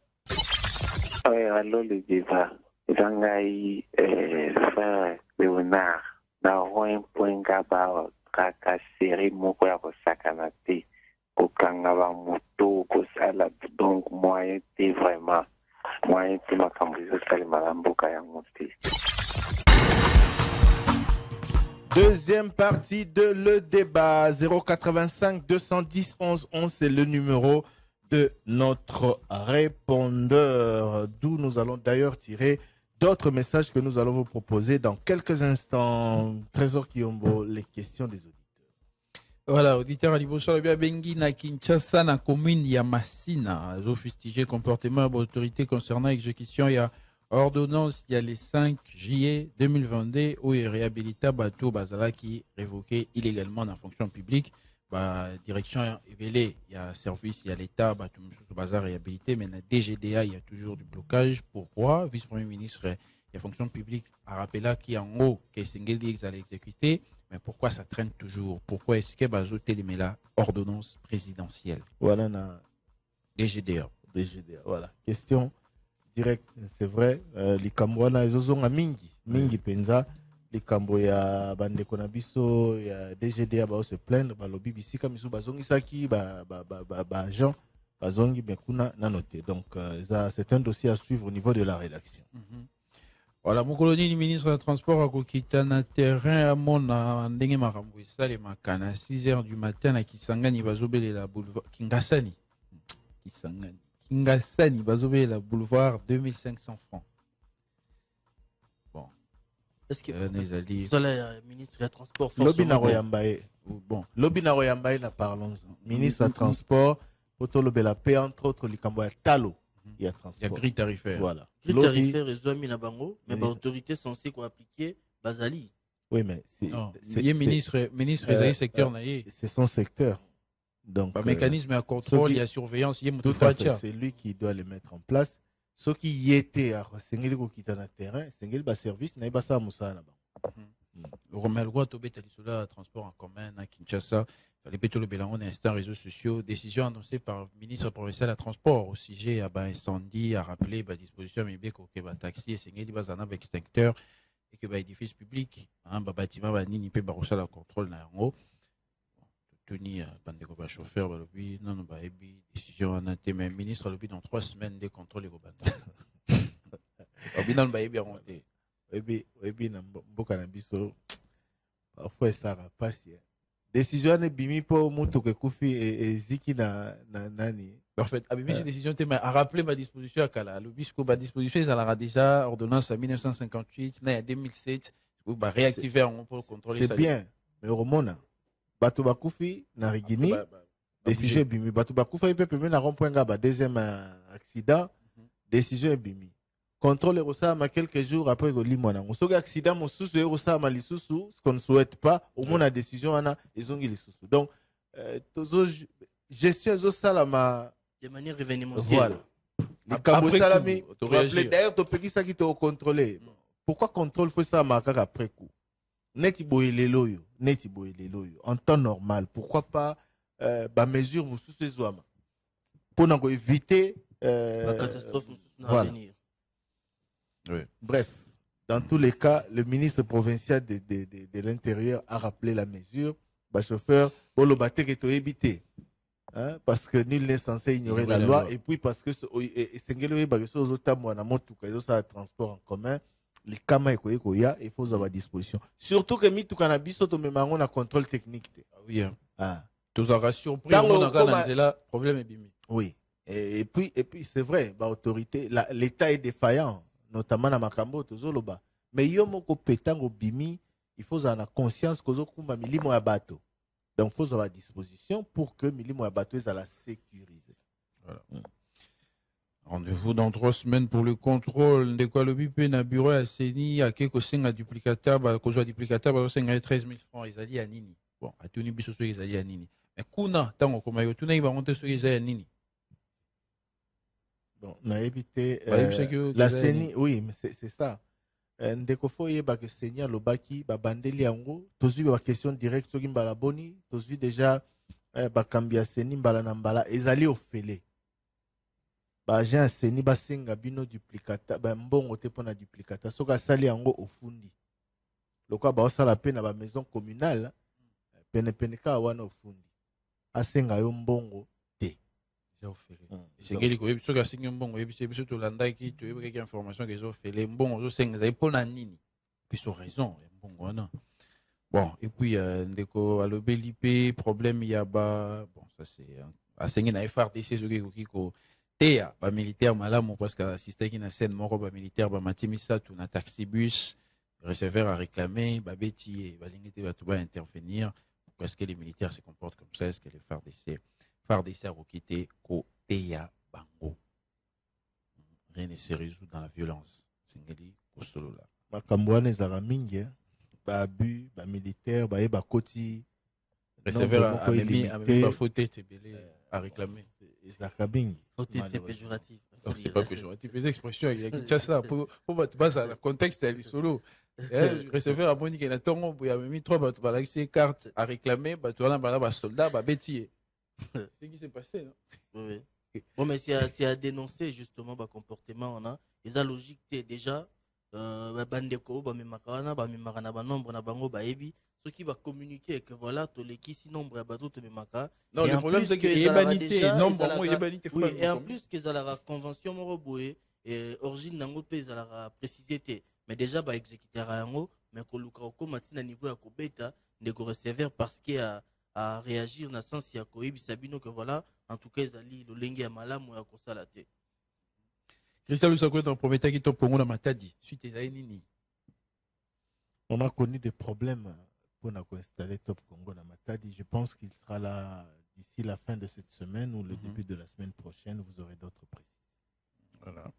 alo le débat eza ngai frère Léonard na rond point kaba kaka série moko ya kosakana te kokanga bamoto kosala donc moyen te vraiment moyen te makambo ezosalema na mboka yango te. Deuxième partie de le débat 085 210 11 11 c'est le numéro de notre répondeur d'où nous allons d'ailleurs tirer d'autres messages que nous allons vous proposer dans quelques instants. Trésor Kiombo, les questions des auditeurs. Voilà, auditeur Aliboso, le bien Bengi na Kinshasa, na commune ya Massina, zo fustigé comportement de l'autorité concernant l'exécution, il y a ordonnance, il y a les 5 juillet 2022 où il réhabilita Bato Bazala qui révoqué illégalement dans la fonction publique. Bah, direction évelée, il y a service, il y a l'État, bah, tout le monde bazar réhabilité, mais dans DGDA, il y a toujours du blocage. Pourquoi? Vice-premier ministre, il y a fonction publique à rappeler qui en haut, que Sengeli allait exécuter, mais pourquoi ça traîne toujours? Pourquoi est-ce que Bazo Télémela ordonnance présidentielle? Voilà, na DGDA. DGDA, voilà. Question directe, c'est vrai, les Cambouana, ils ont mingi penza. Les Camboya, bande konabiso, il y a DGDA ba se plaindre, ba lobby bisika misu bazongi saki ba agent bazongi bekuna na noté. Donc c'est un dossier à suivre au niveau de la rédaction. Voilà, mon colonel ministre du transport a kokita na terrain à mon ndenge makambo esale makana à 6h du matin na Kisangani bazobele la boulevard Kingasani. Kingasani bazobele la boulevard 2500 francs. Est-ce que le ministre des Transports bon, Lobina Royambaye, na parlons. Ministre des Transports, Otolobe la paix, entre autres, les Camboya Talo. Il y a transport. Il y a grille tarifaire. Voilà. Grille tarifaire, ils ont mis la bango, mais l'autorité censée quoi appliquer Bazali. Oui, mais c'est ministre secteur c'est son secteur. Donc, le mécanisme à contrôle, il y a surveillance, il y a tout à fait, c'est lui qui doit les mettre en place. Ceux qui y étaient à Sengeli qui étaient dans le terrain, Sengeli ba service n'a pas ça à Moussa là-bas. Le Romelgo a tobé le transport en commun à Kinshasa. Les pétrole Bélangon instant réseaux sociaux. Décision annoncée par le ministre provincial à transport au sujet à incendie, à rappeler la disposition mais que taxi et Sengeli ba zana extincteur et que édifice public, bâtiment nini pe barossa la contrôle na yango. Tony bandeko ba chauffeur ba lobi non ba ebi décision en été mais ministre lobi dans 3 semaines des contrôles go banda. Obi non ba ebi a monté. Ebi na mboka na biso parfois ça va passer. Décision ne bimi pour mutu ke kufi et ziki na nani. En fait, abimi cette décision te mais a rappelé ma disposition à kala. Lobi ce ko ba disposition ça la déjà ordonnance en 1958 na 2007 ou ba réactiver on pour contrôler ça. C'est bien mais au moment bato bakufi na rigini décision bimi bato bakufa ipe peme na rond-point ngaba deuxième accident décision bimi contrôle rosa ma quelques jours après go limona ngosoga accident mosusu rosa ma lisusu ce qu'on ne souhaite pas au moins la décision ana ezongi lisusu donc tozo gestion zo salama de manière événementielle voilà likambo salami d'ailleurs to pekisa ki to contrôler pourquoi contrôle faut ça marquer après coup neti boyelelo yo en temps normal pourquoi pas ba mesure sous ces zoama pour n'en éviter la catastrophe voilà. Venir. Oui. Bref, dans tous les cas, le ministre provincial de l'Intérieur a rappelé la mesure. Bah, chauffeur, pour le battre est évité. Parce que nul n'est censé ignorer la loi. Et puis parce que c'est transport en commun. Les camas il faut avoir disposition. Surtout que mi tout cannabis on a contrôle technique. Oui. Tous en ration pris problème est bimi. Oui. Et puis c'est vrai, bah autorité, l'État est défaillant, notamment dans Makambo tozoloba. Mais yo moko petango bimi, il faut avoir conscience que kumba milimo ya bateau. Donc il faut avoir disposition pour que milimo ya bateau soit la sécuriser. Voilà. Rendez-vous dans 3 semaines pour le contrôle de quoi le BIP na bureau à Seni à quelque senga duplicateur ba ko duplicateur ba senga 13 000 francs ezali à nini. Bon, à tuni biso so ezali à nini. Mais kuna tango koma yo tuna iba monter so ezali à nini. Bon, on a évité la Seni, oui, mais c'est ça. Ndeko fo yeba que Seigneur lobaki ba bandeli yango, tozu ba question directe soki mbala boni, tozu déjà ba kambia Seni mbala na mbala ezali ofele. Ba agent Seni ba senga bino duplicata ba mbongo te pona duplicata soka sali yango ofundi. Lokwa ba osala pe na ba maison communale pene ka wana ofundi. Asenga yo mbongo te. C'est que les gens qui ont bon, et puis surtout l'anda qui tu veux quelque information qu'ils ont fait les bons, ils ont pour la nini. Puis ils ont raison, bon voilà. Bon et puis ndeko alo belipé problème il y a ba bon ça c'est enseigné na FRDC ce qui ko tea ba militaire malamu parce que assisté qui na scène moko ba militaire ba matimisa tout na taxi bus receveur a réclamé ba beti ba lingité ba tout ba intervenir parce que les militaires se comportent comme ça est-ce que les FARDC a quitté Koteya Bango. Rien ne se résout dans la violence. Singeli Kosolola. Bakambouane Zaramingi, Babu, Militaire, Bakoti. Receveur a mis ba faute tebele à réclamer. Zakabingi. Faute c'est péjoratif. C'est pas péjoratif. Les expressions il y a Kinshasa pour battre le contexte est solo. Receveur a moni na tongo bu ya mis 3 ba laxé carte à réclamer ba to na ba soldat ba betier. C'est ce qui s'est passé, non? Oui. Bon, mais c'est à dénoncer justement le comportement. On a les logique déjà. Bandeko, Bamimakana, Bamimakana, nombre na bango baebi. Ceux qui va communiquer que voilà, tous les qui si nombre à bateau te mimaka. Non, le problème c'est qu'il y a banité, nombre moi il y a banité. Oui, et en plus qu'ils a la convention moroboué et origine nango pe ils a la précisité. Mais déjà ba exécuter à yango, mais ko luka ko matina niveau ya ko beta ndeko receveur parce qu'il à réagir dans le sens ya ko ibisabino que voilà en tout cas ezali lo lengi ya malamu ya ko sala te. Christian Lusako dans premier temps qui top Congo na Matadi suite ezali nini. On a connu des problèmes pour installer Top Congo na Matadi. Je pense qu'il sera là d'ici la fin de cette semaine ou le début de la semaine prochaine. Vous aurez d'autres précisions. Voilà.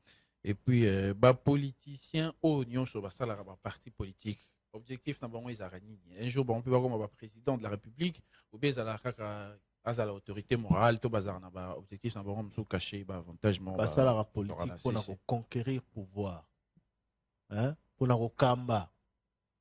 Et puis ba politicien au union sur ba sala ba parti politique. Objectif n'a pas un jour on peut voir comme président de la République ou bien à la autorité morale tout bazar n'a pas objectif n'a pas comme caché ba avantage ba la politique pour conquérir pouvoir hein pour na kokamba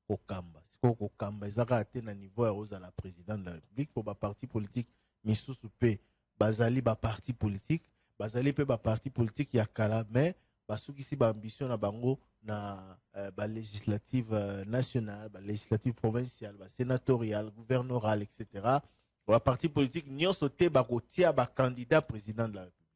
siko kamba ezaka ate na niveau ya oza la président de la République pour ba parti politique misusu pe bazali ba parti politique bazali pe ba parti politique ya kala mais basukisi ba ambition na bango na ba législative nationale, ba législative provinciale, ba sénatoriale, gouverneurale, etc. le parti politique n'y sauté barotia ba candidat président de la République.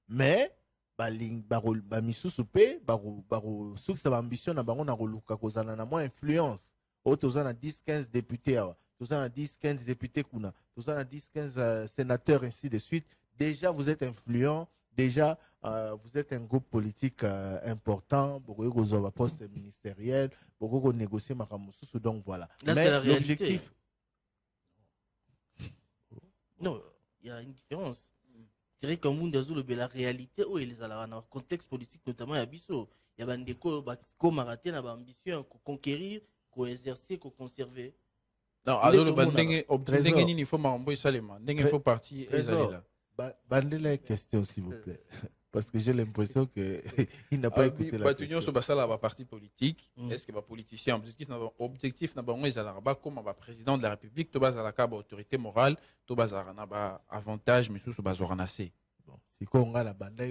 Mais bamisusu pe baro soki sa ambition na bango na koluka kozana na moins influence. O tozana 10-15 députés awa, tozana 10-15 députés kuna, tozana 10-15 sénateurs ainsi de suite. Déjà vous êtes influent, déjà vous êtes un groupe politique important, beaucoup de postes ministériels, beaucoup de négocier makamususu, donc voilà. Là, mais l'objectif. Non, il y a une différence. C'est vrai comme la réalité où ils ont dans le contexte politique, notamment à Bisso, il y a des gens qui ont ambition de conquérir, de exercer, de conserver. Non, alors il faut m'envoyer ça, il faut partir. Bandez la question, s'il vous plaît. Parce que j'ai l'impression qu'il n'a pas écouté la question. Sur le parti politique, est-ce que les politiciens objectif comme le président de la République, tu as autorité morale, tu as avantage, mais sous le si on a la bande, dans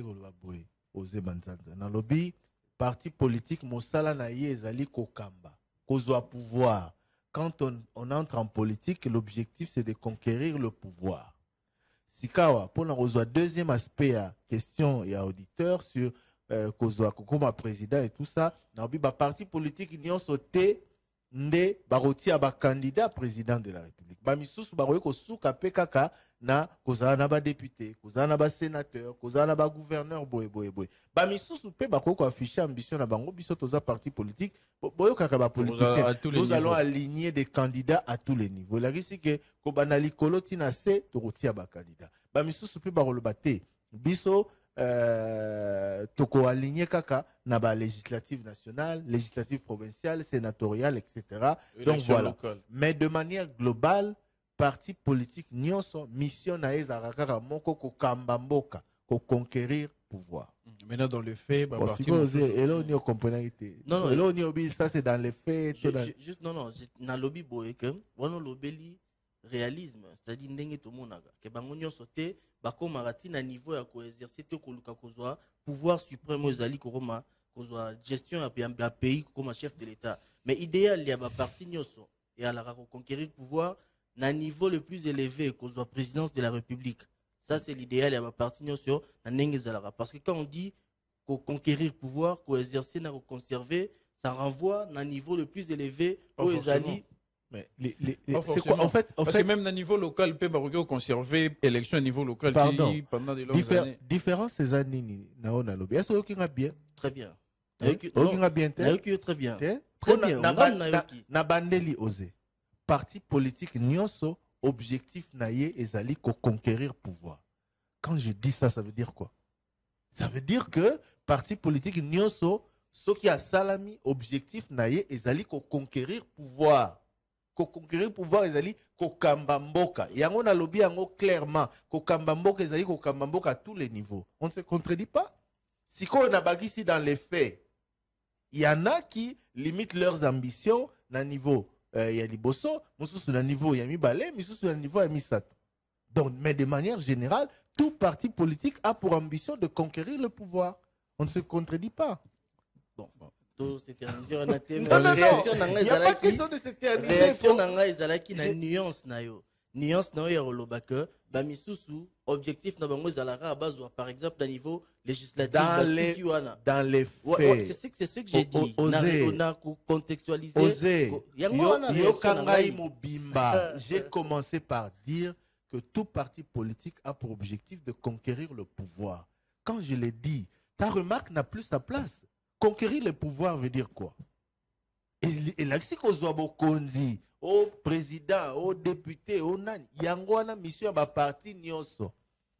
le lobby, parti politique, Mosala na yezali kokamba, kozwa pouvoir. Quand on entre en politique, l'objectif c'est de conquérir le pouvoir. Sikawa, pour nous rejoindre deuxième aspect à question et à auditeur sur Kozwa Kokoma président et tout ça, dans le parti politique, ils ont sauté nde baroti à candidat président de la République. Bamisusu baroye ko suka PKK na kozana na ba député, kozana na ba sénateur, kozana na ba gouverneur boy. Bamisusu pe bako ko afficher ambition na bango biso toza parti politique, boyo kaka ba politicien. Nous allons aligner des candidats à tous les niveaux. La risque que ko banali koloti na se to rotia ba candidat. Bamisusu pe barolo baté. Biso toko aligné kaka na ba législative nationale, législative provinciale, sénatoriale, etc. Donc voilà. Locale. Mais de manière globale, parti politique nyonso mission na ezakaka moko ko kambamboka, ko conquérir pouvoir. Maintenant dans le fait, bah si vous et là on y comprenez non là on y oublie ça c'est dans les faits. Juste non na lobby boy que on lobby réalisme, c'est-à-dire ndenge to monaka ke bango nyonso te bako marati na niveau ya ko exercer te ko luka kozwa pouvoir suprême ozali kokoma kozwa gestion ya pays comme chef de l'état, mais idéal ya ba parti nyonso et à la conquérir pouvoir na niveau le plus élevé kozwa présidence de la République. Ça c'est l'idéal ya ba parti nyonso na ndenge zalara, parce que quand on dit ko conquérir pouvoir, ko exercer na ko conserver, ça renvoie na niveau le plus élevé où ezali. Mais c'est quoi en fait parce que même à niveau local peut conserver élection à niveau local pendant des longues années. Différence ces années na lobby. Est-ce que vous bien? Très bien. Très bien. Très bien. Na bandeli osé. Parti politique nyonso objectif naie ezali ko conquérir pouvoir. Quand je dis ça, ça veut dire quoi? Ça veut dire que parti politique nyonso ce qui a salami objectif naie ezali ko conquérir pouvoir. Ko conquérir pouvoir ezali ko kambamboka. Yango na lobby yango clairement ko kambamboka ezali ko kambamboka à tous les niveaux. On ne se contredit pas. Si on a bagisi dans les faits, il y en a qui limitent leurs ambitions na niveau ya liboso, mususu na niveau ya mibale, mususu na niveau ya misato. Donc mais de manière générale, tout parti politique a pour ambition de conquérir le pouvoir. On ne se contredit pas. Bon. S'éterniser on a thème. Réaction il n'y a pas question de s'éterniser. Réaction nanga ezalaki na nuance na yo. Nuance na yo ya rolobaka ba misusu objectif na bango ezalaka bazwa par exemple à niveau législatif dans les faits. C'est ce que j'ai dit. On a contextualisé. J'ai commencé par dire que tout parti politique a pour objectif de conquérir le pouvoir. Quand je l'ai dit, ta remarque n'a plus sa place. Conquérir le pouvoir veut dire quoi? Et là, si qu'on soit bokondi, au président, au député, au nan, yangwana mission ba parti nyonso.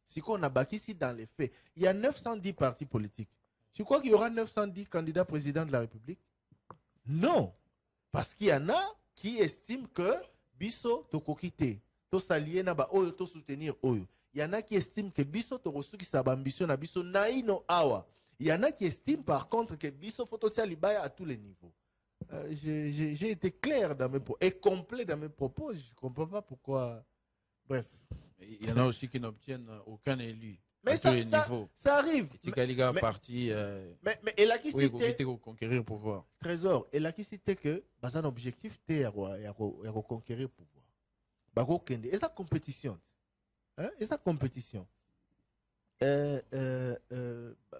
Si qu'on a bâti ici dans les faits, il y a 910 partis politiques. Tu crois qu'il y aura 910 candidats présidents de la République? Non, parce qu'il y en a qui estiment que biso tokokite, to s'allier na ba oyo to soutenir oyo. Il y en a qui estiment que biso to resuki sa ambition na biso naino awa. Il y en a qui estiment par contre que Bisso Fototia Libaya à tous les niveaux. J'ai été clair dans mes propos et complet dans mes propos. Je ne comprends pas pourquoi. Bref. Il y en a aussi qui n'obtiennent aucun élu. Mais ça arrive. Mais et là qui cité conquérir le pouvoir. Trésor. Et là qui cité que un objectif était à conquérir le pouvoir. bako kende eza compétition hein eza compétition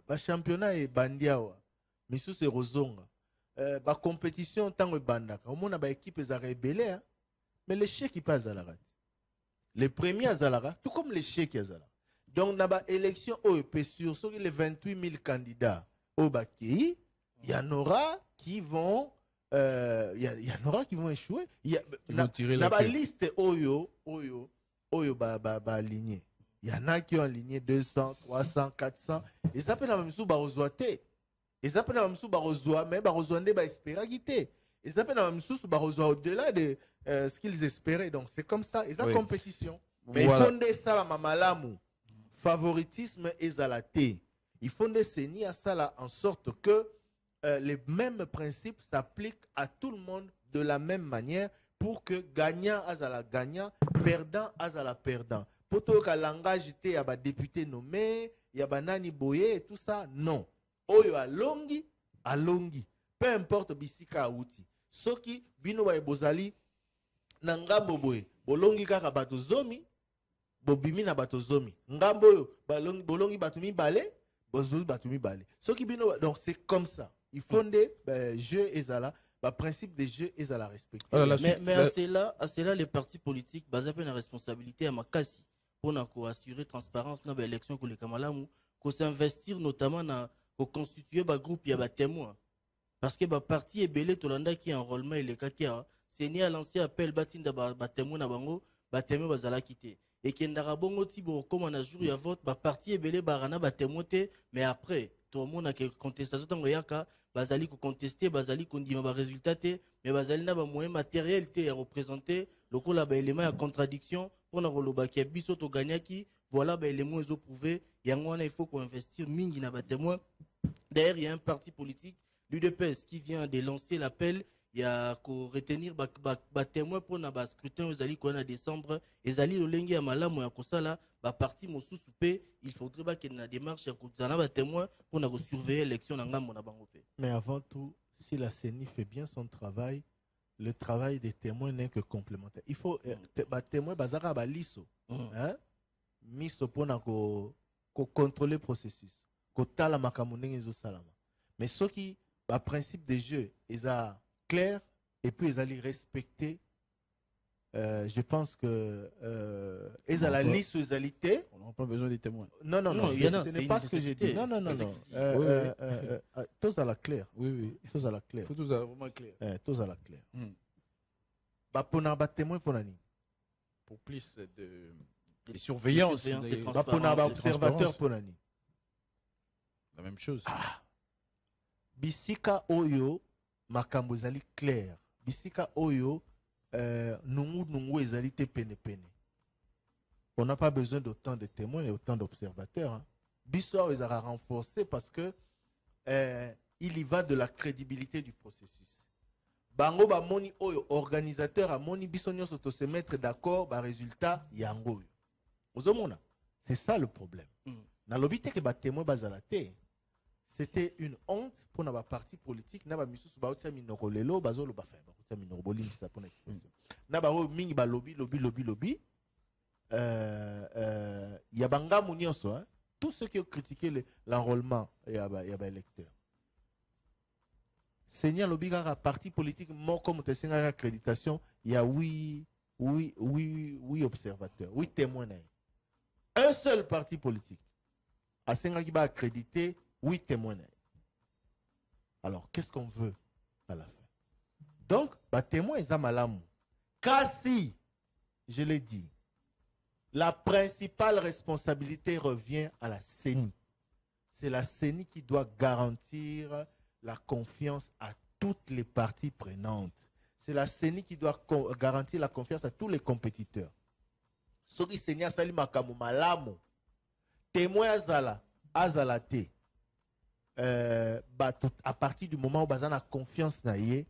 ba championnat e bandiawa misusu rozonga ba compétition tango bandaka omona ba équipe eza rebelle hein? Mais l'échec qui passe à la rate les premiers à Zalara tout comme l'échec à Zalara donc na ba élection OEP sur les 28 000 candidats au Bakei il y en aura qui vont y en aura qui vont échouer. Il y a liste Oyo ba aligné. Il y en a qui ont aligné 200, 300, 400. Et ça peut même sous barozoité. Et ça peut même sous barozoa, mais barozouande ba espéra quitter. Et ça peut même sous barozoa au-delà de ce qu'ils espéraient. Donc c'est comme ça. Et ça compétition. Mais voilà. Il faut des ça la mamalamu. Favoritisme et zalaté. Il faut des saigner à ça en sorte que les mêmes principes s'appliquent à tout le monde de la même manière pour que gagnant azala gagnant, perdant azala perdant. Pour que le langage était à député nommé, il y a banani boye et tout ça, non. Oyo alongi, alongi. Peu importe bisika outi. Soki bino ba bozali ngambo boye, bolongi kaka bato zomi, bobimi na bato zomi. Ngambo yo bolongi bato mibale, bozoli bato mibale. Soki bino donc c'est comme ça. Il faut des jeux et ça le principe des jeux et ça la respecter. Mais à cela, les partis politiques basent une responsabilité à Makassi pour assurer transparence dans l'élection pour les Kamalamu, pour s'investir notamment pour constituer un groupe et un témoin. Parce que le parti est belé Tolanda qui est enrôlement et les Kakia, c'est ni à lancer appel batin de témoin à Bango, témoin bazala quitter. Et qu'il y a un bon tibo comme on a jour à vote, le parti est belé barana témoin, mais après. Tout le monde a contestation tant que bazali ko contester bazali ko ndima ba résultat mais bazali na ba moyen matériel te à représenter le ko la ba élément à contradiction pour na roloba ki biso to gagnaki voilà ba élément ils ont prouvé yango il faut qu'on investir mingi na ba témoin. D'ailleurs il y a un parti politique l'UDPS qui vient de lancer l'appel il y a qu'on retenir ba témoin pour na ba scrutin aux ali ko na décembre et ali lo lengi ya malamu ya kosala ba parti mosu soupé il faudrait pas qu'il y ait une démarche à kozana ba témoin pour na surveiller l'élection na ngambo na bango pe. Mais avant tout si la CENI fait bien son travail le travail des témoins n'est que complémentaire. Il faut ba témoin bazaka ba liso hein miso pour na ko contrôler processus ko tala makambo ndenge zo salama. Mais ce qui ba principe des jeux ils a clair et puis ils allaient respecter je pense que ils à la liste aux alité on n'a pas besoin des témoins non ce n'est pas ce que j'ai dit non tous à la claire oui tous à la claire faut tous à vraiment clair tous à la claire bah pour n'avoir témoin pour nani pour plus de surveillance bah pour n'avoir observateur pour nani la même chose bisika oyo makambo ezali clair bisika oyo nungu ezali te pene. On n'a pas besoin d'autant de témoins et autant d'observateurs hein. Biso ezara renforcé parce que il y va de la crédibilité du processus. Bango ba moni oyo organisateur a moni biso nyonso to se mettre d'accord ba résultat yango. Ozomona c'est ça le problème. Na lobité que ba témoin bazala te. C'était une honte pour nos partis politiques. Naba misusu ba otia minoko lelo bazolo ba fa ba otia minoko bolim ça pour l'expression. Naba o mingi ba lobby. Ya banga munyoso hein. Tous ceux qui ont critiqué l'enrôlement y a ba électeurs. Seigneur lobby ga parti politique mo comme te senga accréditation, il y a oui observateurs, oui témoins. Un seul parti politique. A senga qui va accréditer 8 témoins. Alors, qu'est-ce qu'on veut à la fin? Donc, bah, témoin est malamu. Kasi, je l'ai dit, la principale responsabilité revient à la CENI. C'est la CENI qui doit garantir la confiance à toutes les parties prenantes. C'est la CENI qui doit garantir la confiance à tous les compétiteurs. Ce qui CENI a sali makamu malamu. Témoin azala te. À partir du moment où bazana confiance na ye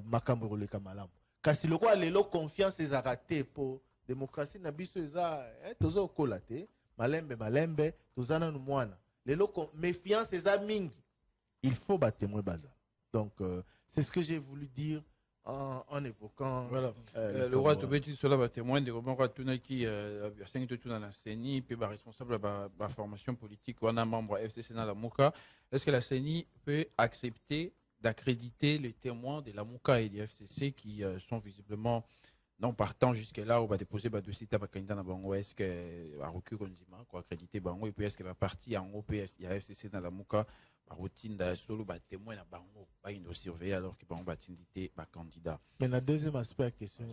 makambo roleka malamu kasi loko lelo confiance est raté pour démocratie na biso eza tozo kola te malembe tozana nu mwana lelo méfiance eza mingi il faut ba témoin baza donc c'est ce que j'ai voulu dire en évoquant voilà. Le roi Tobeti cela va témoin de comment Ratuna qui a tout dans la CENI puis responsable de la formation politique ou un membre FCC dans la MOCA. Est-ce que la CENI peut accepter d'accréditer les témoins de la MOCA et du FCC qui sont visiblement non partant jusque-là, on va déposer le dossier de candidat dans Bango, est-ce que va recul quoi accréditer Bango et puis est-ce que va partir en OPS, il y a FCC dans la MOCA, la routine de solo, témoin dans Bango, pas une surveiller alors que Bango va t'inviter candidat. Mais le deuxième aspect de la question,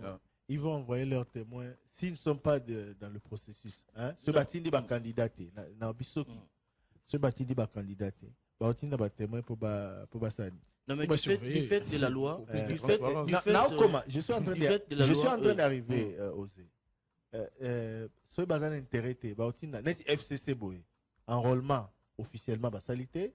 ils vont envoyer leurs témoins s'ils ne sont pas dans le processus. Hein? Ce bâtiment va candidater, ce bâtiment va candidater, va témoin pour Bassani. Non, mais du fait de la loi, je suis en train d'arriver, Osé. Ce bazar intérêt, FCC Boy, enrôlement officiellement, basalité,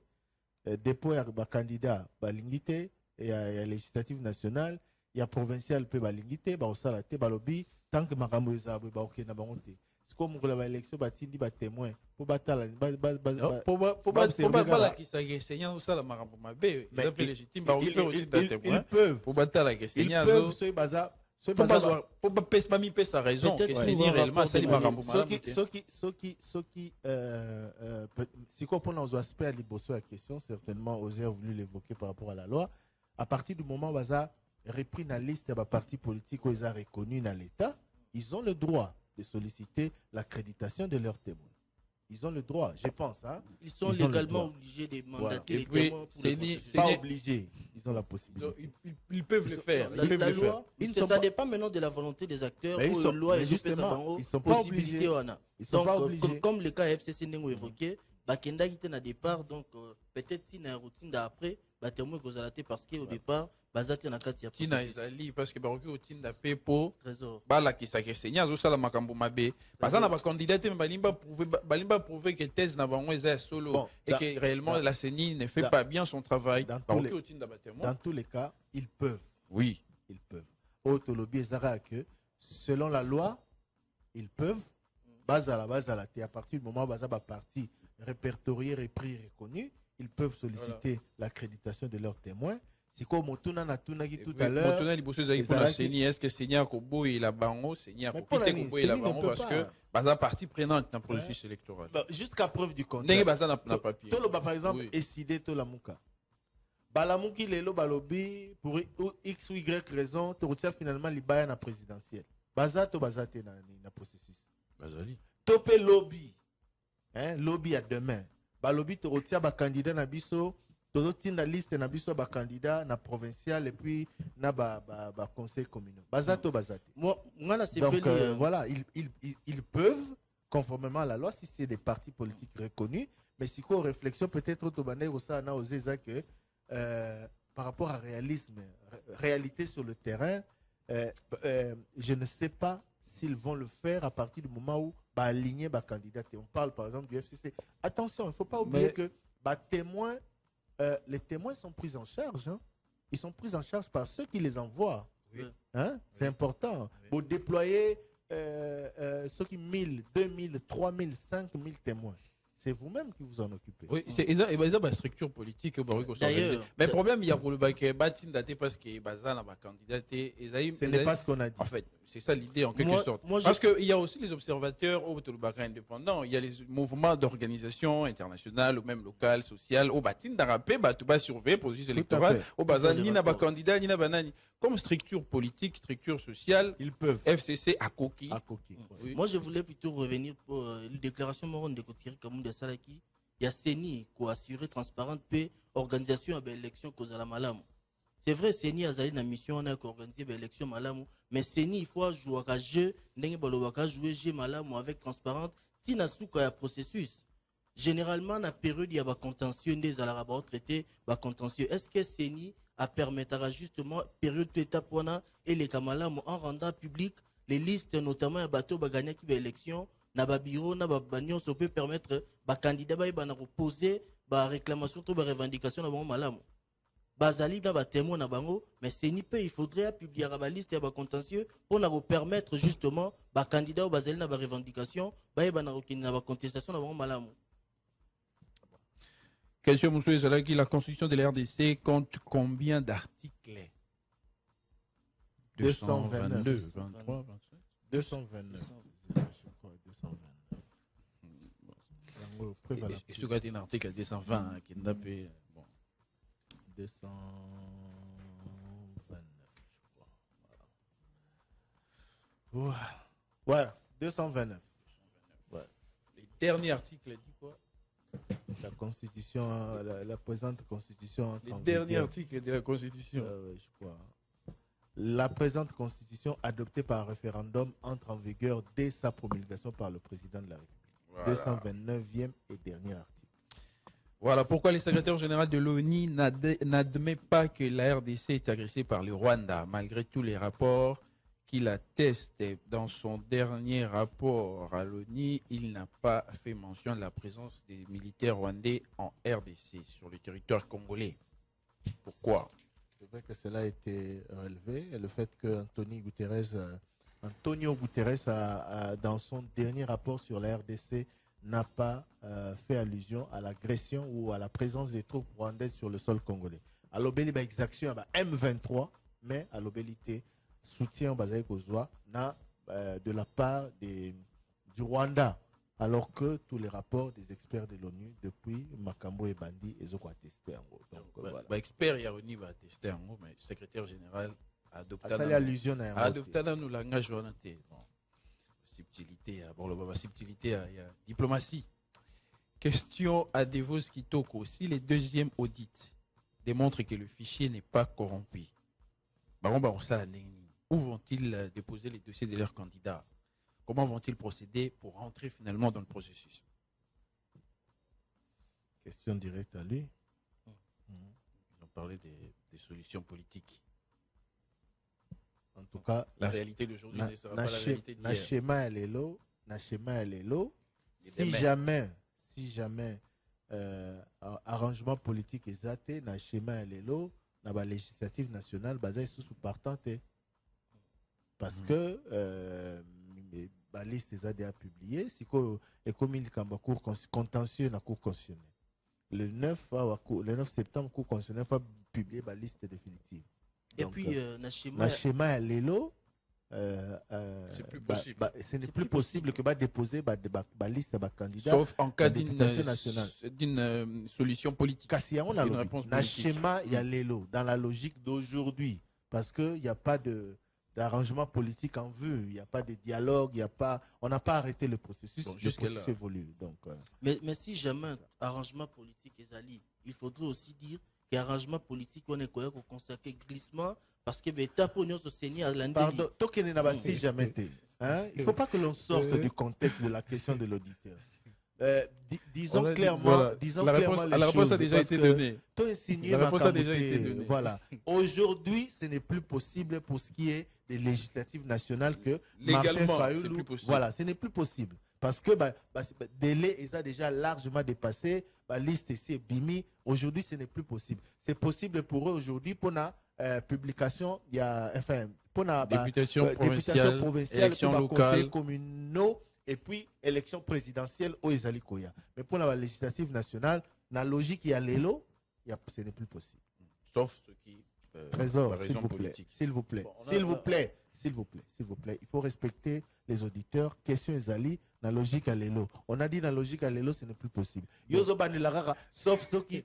dépôt à candidat, balingité, il y a législative nationale, il y a provincial, balingité, salate, lobby, tant que Makambo est ok, na bangoté. C'est comme la élection, batindi, témoin, pour battre la qui s'agissait ça la marambo mabé, légitime, ils peuvent pour battre la question, ils peuvent ce bazar. Pour pas mi sa raison que c'est réellement ça marambo mabé. Ce qui c'est quoi pour nos aspects à la question, certainement Osé a voulu l'évoquer par rapport à la loi. À partir du moment où bazar repris dans la liste des partis politiques où ils ont reconnu dans l'État, ils ont le droit de solliciter l'accréditation de leurs témoins. Ils ont le droit, je pense. Hein? Ils sont légalement obligés de mandater les témoins. C'est pas obligé. Ils ont la possibilité. Ils peuvent le faire. La loi, ça dépend maintenant de la volonté des acteurs. Ils sont pas obligés. Ils sont pas obligés. Comme le cas FCC Nengo évoqué, Bakenda qui était au départ, donc peut-être si une routine d'après, témoin que vous allez parce qu'au départ, bazate na kati ya tina ezali parce que baroki otinda pepo trésor bala kisaka senya zo sala makambo mabe bazana ba candidat te balimba prouver que thèse na bango eza solo et que réellement la CENI ne fait pas bien son travail baroki otinda ba témoin. Dans tous les cas, ils peuvent. Oui, ils peuvent. Autolobby ezara que selon la loi, ils peuvent bazala à partir du moment où bazaba parti répertorié, repris, reconnu, ils peuvent solliciter l'accréditation de leurs témoins. C'est comme Motuna Natuna qui tout à l'heure. Motuna liboso ezali pour la CENI, est-ce que CENI a kobo et la bango, CENI a kopite kobo et la bango parce que baza partie prenante dans le processus électoral. Jusqu'à preuve du contraire. Ndenge baza na papier. Tolo par exemple décidé to la muka. Balamuki lelo balobi pour X ou Y raison, to retient finalement libaya na présidentielle. Baza to bazate na processus. Bazali. Topé lobby. Hein, lobby à demain. Balobi to retient ba candidat na biso. Dans la liste, na biso ba candidat na provincial et puis na ba conseil communal. Bazato bazate. Moi la donc voilà, ils peuvent conformément à la loi si c'est des partis politiques reconnus, mais si quoi réflexion peut-être autobané au ça na osé ça que par rapport à réalité sur le terrain, je ne sais pas s'ils vont le faire à partir du moment où ba aligner ba candidat. On parle par exemple du FCC. Attention, il ne faut pas oublier que ba témoins les témoins sont pris en charge. Hein. Ils sont pris en charge par ceux qui les envoient. Oui. Hein? C'est important. Oui. Pour déployer ceux qui 1000, 2000, 3000, 5000 témoins. C'est vous-même qui vous en occupez. Oui, c'est une structure politique. Mais le problème, il y a pour le bac daté parce que Bazan a candidaté. Ce n'est pas ce qu'on a dit. En fait, c'est ça l'idée en quelque sorte. Parce qu'il y a aussi les observateurs au bac indépendant. Il y a les mouvements d'organisation internationale ou même locale, sociale. Au batin d'arapé, tu vas surveiller le processus électoral. Au Bazan, ni n'a pas candidat, ni n'a pas nani. Comme structure politique, structure sociale, ils peuvent. FCC à coquille. Oui. Moi, je voulais plutôt revenir pour une déclaration morale de Koutiri Kamoun de Salaki. Il y a CENI qui a assuré transparente paix, organisation de l'élection cause à la malam. C'est vrai, CENI a une mission on a organisé l'élection malam, mais CENI il faut jouer à jeu, jouer jeu malam avec transparente. Si na souka ya processus, généralement na période il y a contentieux des à la traité, contentieux. Est-ce que CENI a permettra justement période d'étape et les kamalam en rendant public les listes notamment à bateau bagagna qui va élection na ba bureau na ba banyo ça peut permettre ba candidat ba na reposer ba réclamation to ba revendication na ba malamu bazali na ba témoin na bango mais CENI peut il faudrait publier ba liste ba contentieux pour na permettre justement ba candidat bazali na ba revendication ba na ba contestation na ba malamu. Question Moussoué Zalaki, la constitution de la RDC compte combien d'articles? 222, 23, 27. 229. Je crois, 229. Et je te un article à 220 qui n'a pas. Bon. 229, je crois. Voilà, 229. Ouais. Les derniers articles dit quoi? La Constitution, la présente Constitution. Les derniers articles de la Constitution. Je crois. La présente Constitution, adoptée par référendum, entre en vigueur dès sa promulgation par le président de la République. Voilà. 229e et dernier article. Voilà pourquoi le secrétaire général de l'ONU n'admet pas que la RDC est agressée par le Rwanda, malgré tous les rapports qu'il atteste. Dans son dernier rapport à l'ONU, il n'a pas fait mention de la présence des militaires rwandais en RDC, sur le territoire congolais. Pourquoi? C'est vrai que cela a été relevé. Et le fait que Antonio Guterres, dans son dernier rapport sur la RDC, n'a pas fait allusion à l'agression ou à la présence des troupes rwandaises sur le sol congolais. À l'obéli, exaction à M23, mais à l'obélité, soutien basé Kozwa de la part du Rwanda, alors que tous les rapports des experts de l'ONU depuis Makambo et Bandi ils ont attesté en gros. Donc voilà. Expert Yaroni va attester en gros, mais le secrétaire général a adopté dans le langage orienté. Subtilité, subtilité, il y a diplomatie. Question à Devos Kitoko. Si les deuxièmes audits démontrent que le fichier n'est pas corrompu, où vont-ils déposer les dossiers de leurs candidats? Comment vont-ils procéder pour rentrer finalement dans le processus? Question directe à lui. Ils ont parlé des solutions politiques. En tout cas, la réalité d'aujourd'hui ne sera pas la réalité d'hier. Schéma si jamais arrangement politique exacté, na schéma lelo, na ba législative nationale basée sous partante. Parce que la liste des ADA publiée, si et comme il y a un cours contentieux dans la Cour constitutionnelle. Le 9 septembre, la Cour constitutionnelle va publier la liste définitive. Et donc, puis, le schéma à l'élo, ce n'est plus possible que va déposer la liste de candidats. Sauf en cas d'une solution politique. Parce qu'il y a un schéma à l'élo, dans la logique d'aujourd'hui, parce qu'il n'y a pas d'arrangement politique en vue, il n'y a pas de dialogue, on n'a pas arrêté le processus, le processus évolue. Donc, mais si jamais arrangement politique est ali, il faudrait aussi dire arrangement politique on est quoi qu'on consacre glissement parce que bêta pour nous soutenir à l'indépendance. Pardon, token n'a pas si jamais été. Il faut pas que l'on sorte du contexte de la question de l'auditeur. Disons clairement, la réponse a déjà été donnée. La réponse a déjà été donnée. Voilà. Aujourd'hui, ce n'est plus possible pour ce qui est des législatives nationales que légalement, c'est plus possible. Voilà, ce n'est plus possible. Parce que délai, ils ont déjà largement dépassé. La liste ici est bimi. Aujourd'hui, ce n'est plus possible. C'est possible pour eux aujourd'hui pour la publication, il y a pour la députation provinciale, élection locale, communaux et puis élection présidentielle au Ezalikoya. Mais pour la législative nationale, la logique, il y a l'élo, ce n'est plus possible. Sauf ce qui Trésor, s'il vous plaît. S'il vous plaît, il faut respecter les auditeurs. Question Ezali, la logique à l'élo. On a dit la logique à l'élo, ce n'est plus possible. Sauf Soki.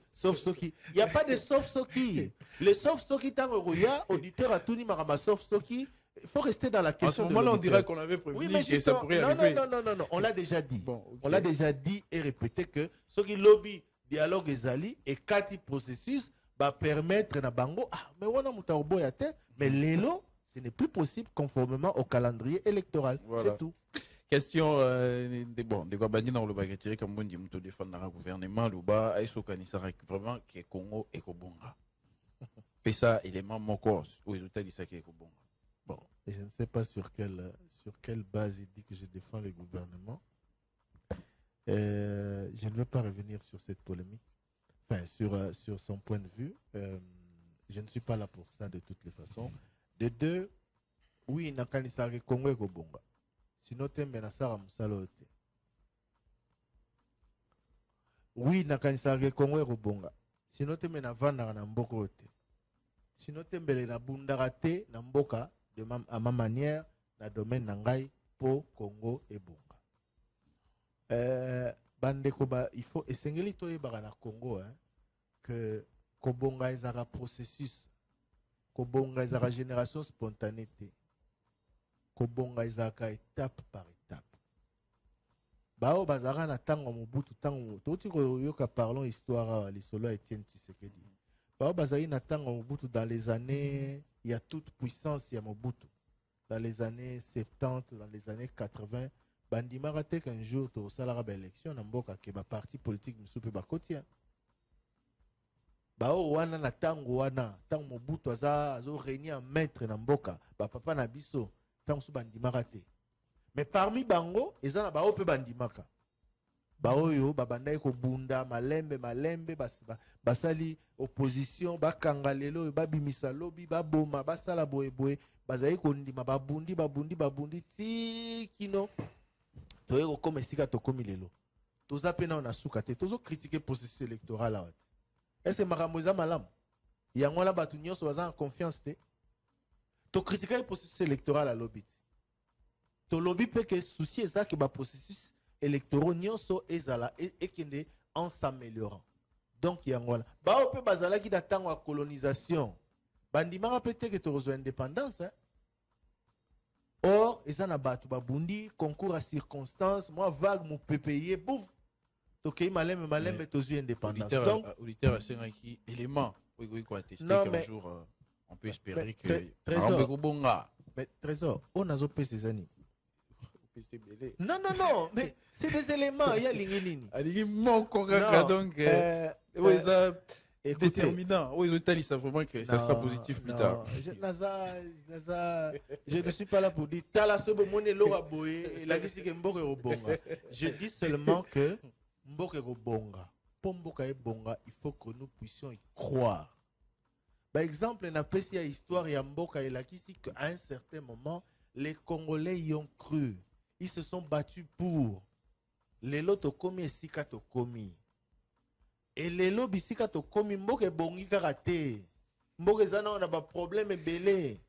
Il n'y a pas de sauf Soki. Le sauf Soki, tant que auditeur à tout ni marama sauf Soki, il faut rester dans la question. À ce moment-là, on dirait qu'on avait prévenu que ça pourrait arriver. Non, on l'a déjà dit. Bon, okay. On l'a déjà dit et répété que ce qui lobby dialogue Ezali et 4 processus va permettre na bango mais on a mais l'élo ce n'est plus possible conformément au calendrier électoral. Voilà. C'est tout. Question de quoi bandi na loba retiré comme on dit muto défendre le gouvernement loba aiso kanisa vraiment que Congo et Kobonga. Et ça élément mon corps aux résultats de ça qui est Kobonga. Bon, et je ne sais pas sur quelle base il dit que je défends le gouvernement. Je ne veux pas revenir sur cette polémique. Enfin, sur son point de vue, je ne suis pas là pour ça de toutes les façons. De deux, oui, nakanisare Congo et Kobonga. Sinon, tu menasara musalote. Oui, nakanisare Congo et Kobonga. Sinon, tu menavana na mboka ote. Sinon, tu mbele na bundarate na mboka à ma manière na domaine nangai pour Congo et Bonga. Bandeko ba il faut esengeli to yebaka na Congo hein que kobonga ezaka processus, kobonga ezaka génération spontanée te, kobonga ezaka étape par étape. Bao bazara na tango mobutu tango toti ko yoka parlons histoire les solo Etienne Tshisekedi. Bao bazari na tango mobutu dans les années il y a toute puissance il y a mobutu dans les années 70 dans les années 80 bandima raté qu'un jour to salara ba élection na mboka ke ba parti politique misupe ba kotia bao wana na tango wana tango mobutu azo régner en maître na mboka ba papa na biso tango su bandima raté mais parmi bango ezana bao pe bandimaka bao yo babandai ko bunda malembe basali opposition bakanga lelo babimisa lobi baboma basala boyeboye bazali ko ndima babundi ti kino toyeko comme esika tokomi lelo toza pe na suka te tozo critiquer processus électoral awat est-ce que makambo eza malamu yango la batu nyonso baza en confiance te to critiquer processus électoral à lobby to lobby pe que souci eza que ba processus électoraux nyonso ezala ekende en s'améliorant donc yango la ba pe bazala ki datango à colonisation bandimaka pe te que to rejoindre indépendance hein? Or, ils en abattu babundi, concours à circonstances, moi vague mon PPI, bouf. Donc, il m'a l'air tozu indépendance. Donc, auditeur, c'est un élément. Oui, quoi, tester qu'un jour, on peut espérer que. Mais Trésor, on a zopé ces années. Non, mais c'est des éléments. Il y a l'ingénie. Il manque donc. Oui, ça. Déterminant. Oui, ils savent vraiment que ça sera positif plus tard. Je ne suis pas là pour dire je dis seulement que pour Mboka, il faut que nous puissions y croire. Par exemple, on a passé l'histoire de Mboka et qu'à un certain moment, les Congolais y ont cru. Ils se sont battus pour les lotos commis et sikato commis. Et les lobbies si kato komi mboke bongi karate mboke zana on a ba problème belé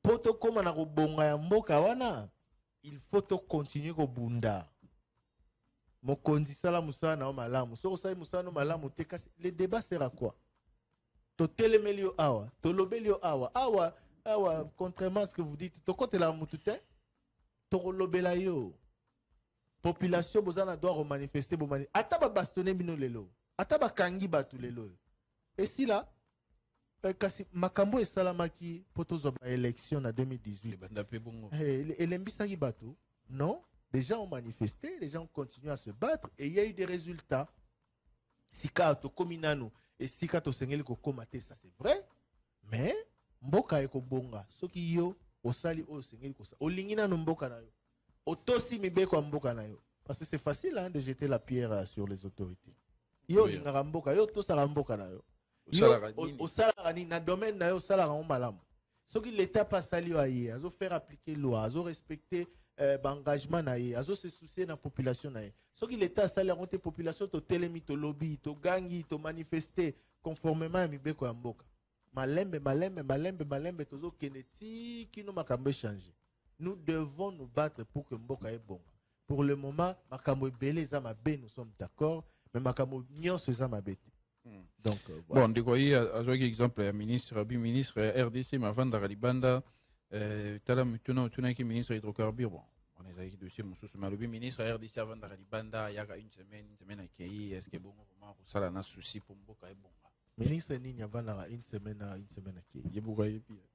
poto koma na ko bonga ya mboka wana il faut to continuer ko bunda mokonzi sala musala na malamu so sala musala na malamu te kasi le débat sert à quoi to telemelio awa to lobelio awa contrairement à ce que vous dites to kote la mutute to lobela yo population bozana doit manifester ata ba bastonner bino lelo ata ba kangi batu lelo et si là kasi makambo esalamaki poto zo ba élection en 2018 et l'embisaki batu non les gens ont manifesté les gens ont continué à se battre et il y a eu des résultats sika to kominano et sika to sengeli ko komate ça c'est vrai mais mboka eko bonga soki yo osali o sengeli ko sa olingina no mboka na yo Otosi mibeko mboka na yo. Parce que c'est facile hein, de jeter la pierre sur les autorités. Yo lingara mboka, yo tosala mboka na yo. Yo salarani na domaine na yo salara malamu. Soki l'état pas sali aye, azo faire appliquer loi, azo respecter engagement na ye, azo se soucier na population na ye. Soki l'état sali ronte population to telemi to lobby, to gangi, to manifester conformément à mibeko ya mboka. Malembe tozo keneti kino makambe changer. Nous devons nous battre pour que Mboka est bon. Pour le moment, Makambo Belé Zamabe, nous sommes d'accord, mais Makambo Nyon se Zamabe. Donc, voilà. Bon, de quoi il y a un exemple, ministre RDC, Mavan Daralibanda, Tala Mutuna, qui ministre hydrocarbures. Bon, on est avec le dossier, le ministre RDC avant Daralibanda, il y a une semaine à Kéi, est-ce que bon, ça a un souci pour Mboka est bon. Ministre Nini avant une semaine à qui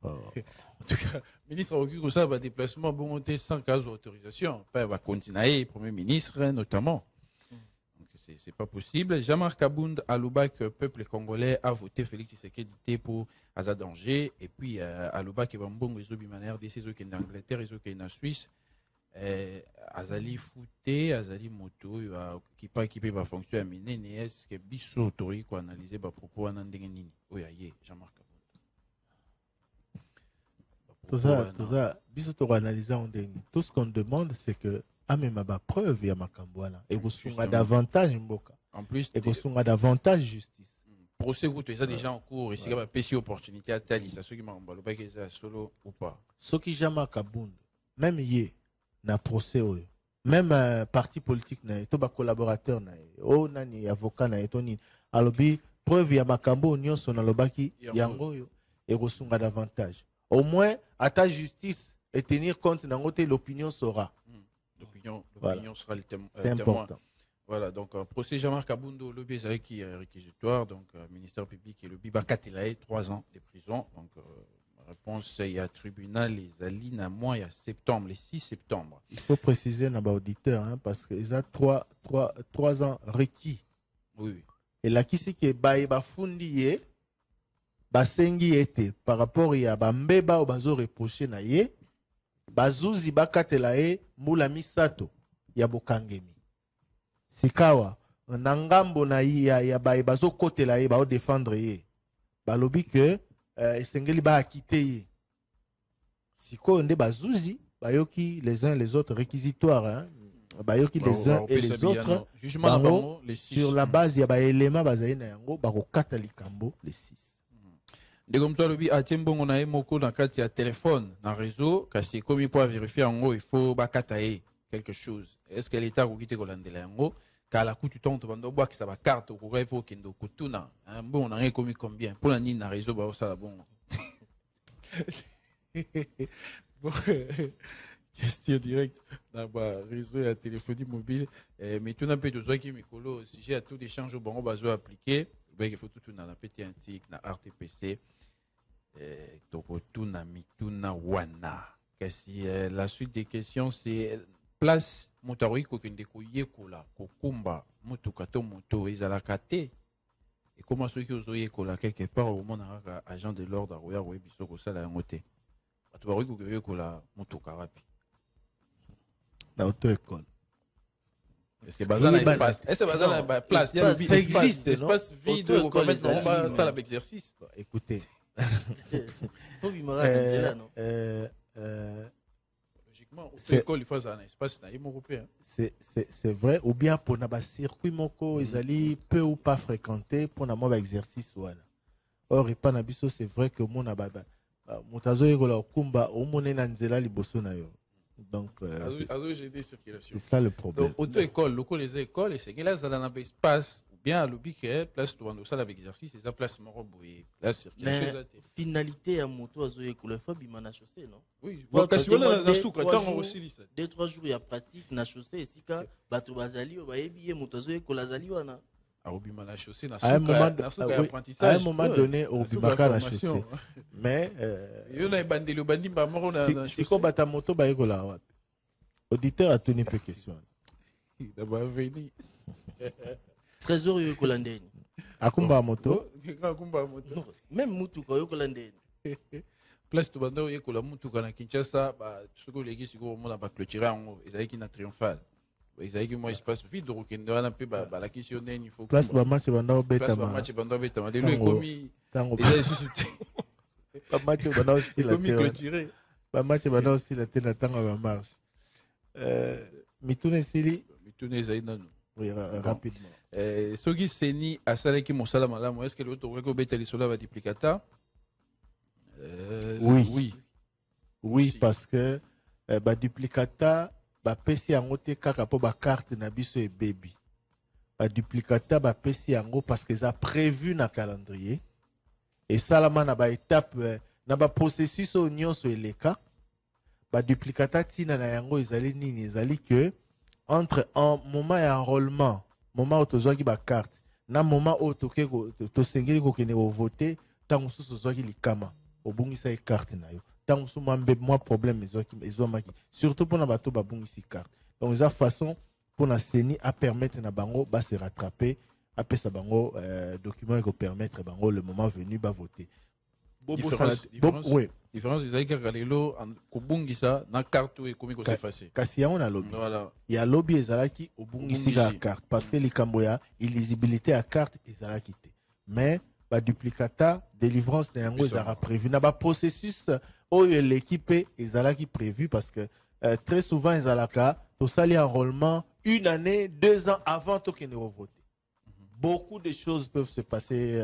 en tout cas, ministre Oki ça va déplacement bon sans cas d'autorisation. Va continuer premier ministre notamment. Donc c'est pas possible. Jean-Marc Kabound Alouba que peuple congolais a voté Félix Tshisekedi pour Aza danger et puis Alouba qui va bon les obimanères des saisons qui en Angleterre, les autres qui en Suisse. Azali fouté, azali moto qui pas équipé va fonctionner mine ne est-ce que biso tori ko analyser ba propos en ndenge nini oyaye Jean-Marc tout ça biso to analyser en ndenge tout ce qu'on demande c'est que amema ba preuve ya makambo wana et ko sunga davantage mboka en plus et ko sunga davantage justice procès où tu es déjà en cours et s'il y a une opportunité à Tali, c'est ceux qui m'ont dit que c'est solo ou pas. Ceux qui jamais à Kabound, même hier, na procès, même parti politique, tout bas collaborateur, oh nani avocat na etoni, alobi preuve ya makambo nyonso na lobaki yango yo et resunga davantage. Au moins, à ta justice et tenir compte de l'opinion sera. L'opinion Voilà. sera le témoin. C'est important. Voilà, donc procès Jean-Marc Kabundo, le BSA qui est réquisitoire, donc ministère public et le Biba Katilae, 3 ans de prison. Donc réponse, il y a tribunal, les Alines à moi, il y a septembre, les 6 septembre. Il faut préciser dans l'auditeur, parce qu'ils ont 3 ans requis. Oui, oui. Et là, qui c'est qui est bafundi basengi été par rapport à bambeba ou bazo reproché na ye, bazuzi bakatelae mbula misato ya bokangemi. Sikawa, nangambo na ya bazo kotela ye, bao défendre ye. Balobi que esengeli ba akite ye. Siko nde bazuzi, bayoki les uns les autres réquisitoires, bayoki les uns et les autres. Jugement sur la base ya ba éléments bazaye na yango bako kata likambo les 6. De comme toi, le Atiembongo na moko dans kati ya téléphone, dans réseau, kasi comme pour vérifier en gros, il faut bakataye quelque chose. Est-ce que l'État ou quitte Golandela en gros, car la coup tu tombes, tu vas boire que ça va carte au courrier pour qu'il ne coutuna. Bon, on a rien commis combien. Pour la nine dans réseau, bah ça bon. Bon, question directe dans le réseau et la téléphonie mobile. Mais tout n'a pas de besoin qui me colle. Si j'ai tout d'échange au bon, on va appliquer. Il faut tout dans la petit antique, dans RTPC. Tokotuna mituna wana. La suite des questions, c'est place motaroi kokende koyekola kokumba mutukato moto ezalakate. Et comment ceux qui osent yekola quelque part au moment agent de l'ordre à roya roya biso ko sala ngote. Atubaroi koyekola mutuka rapi. Na auto école. Est-ce que bazar espace? Est-ce que bazar na place? Il y a espace vide où on peut mettre en salle d'exercice. Écoutez. Logiquement, l'école, il faut un espace européen. C'est vrai, ou bien pour un circuit moko, ils allaient peu ou pas fréquenter pour un exercice. Or, c'est vrai que mon ababa, donc, c'est ça le problème. Donc, auto-école, local les écoles, et c'est que là, ça a un espace. Bien à l'objet place devant ça avec exercice et ça place mon roboué la circulation finalité à moto à zoé couleur fois bimana chaussée non oui parce que là dans sous quand aussi 2-3 jours il y a pratique na chaussée ici ka bato bazali ba yebiye moto zoé kolazali wana à bimana chaussée na à un moment donné au bimaka na chaussée mais yo na bandi le bandi ba moro na si ko bata moto ba yekola wapi auditeur a tenu peu question d'abord venir trésor yokolandeni akumba moto même mutuka yokolandeni place to bando yekola mutuka na Kinshasa ba soko leki siko mona ba clôturer ngo ezaki na triomphal ezaki mo espace vide rokende wana pe ba la question il faut place ba match bando beta place ba match bando beta ma le komi tango ba match bando aussi la clôturer ba match bando aussi la tena tango ba marche mitune sili mitune zaina oui rapidement. Ce qui s'est ni à ça qui mon salam là, est-ce que l'autre aurait que les sols va duplicata? Oui. Oui, parce que ba duplicata ba pesi yango te kaka po ba carte na biso et baby. Ba duplicata ba pesi yango parce que ça prévu na calendrier. Et ça la na ba étape na ba processus au nyonso eleka. Ba duplicata tina na yango ezali nini ezali que entre un moment et enrôlement, moment où tu as une carte, na moment où tu as voté, tant que tu as une carte, au bout de une carte, tant que tu as un problème, surtout pour les bateaux, tu carte. Donc, c'est une façon pour la CENI à permettre à bango de se rattraper, après ça, bango document qui permettre bango le moment venu de voter. Différence des aïkas galelo en kubungisa na carte et comme c'est facile. Kasi ya on a lobby. Voilà. Il y a lobby ezalaki obungisi la carte parce que les camboya illisibilité à carte ezalaki te. Mais ba duplicata délivrance na yango ezara prévu na ba processus oyo l'équipe ezalaki prévu parce que très souvent ezalaka to sali enrôlement 1 année 2 ans avant to kene voter. beaucoup de choses peuvent se passer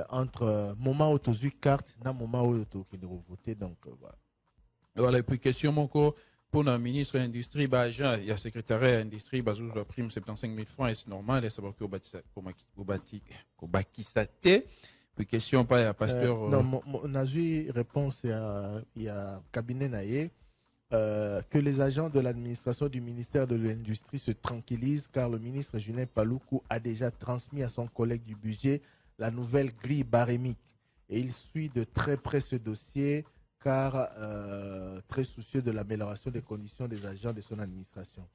entre moment où tu as carte et moment où tu as voté. Donc, voilà. Voilà, et puis question, mon co, pour le ministre de l'Industrie, il y a secrétariat de l'Industrie, la prime 75 000 francs, et c'est normal, et ça va que au Bakisate. Puis question, pas à pasteur. Non, on a eu réponse, il y a cabinet Naye. Que les agents de l'administration du ministère de l'Industrie se tranquillisent car le ministre Julien Paluku a déjà transmis à son collègue du budget la nouvelle grille barémique et il suit de très près ce dossier car très soucieux de l'amélioration des conditions des agents de son administration.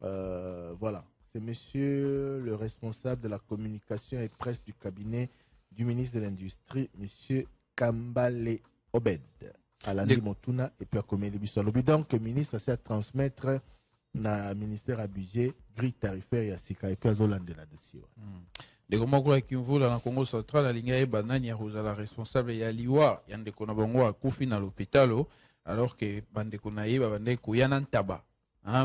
Voilà, c'est monsieur le responsable de la communication et presse du cabinet du ministre de l'Industrie, monsieur Kambale Obed. Alandi Motuna et puis à Komeli Bissolobi. Donc, le ministre s'est à transmettre na ministère à budget, grille tarifaire et à Sika et puis à Zolande là-dessus. Les Gomagula qui vont dans le Congo central, la ligne Banani a la responsable et à Liwa, Yande Konabongo à Koufi dans l'hôpital, alors que Bande Konaï, Bande Kouyanan Taba.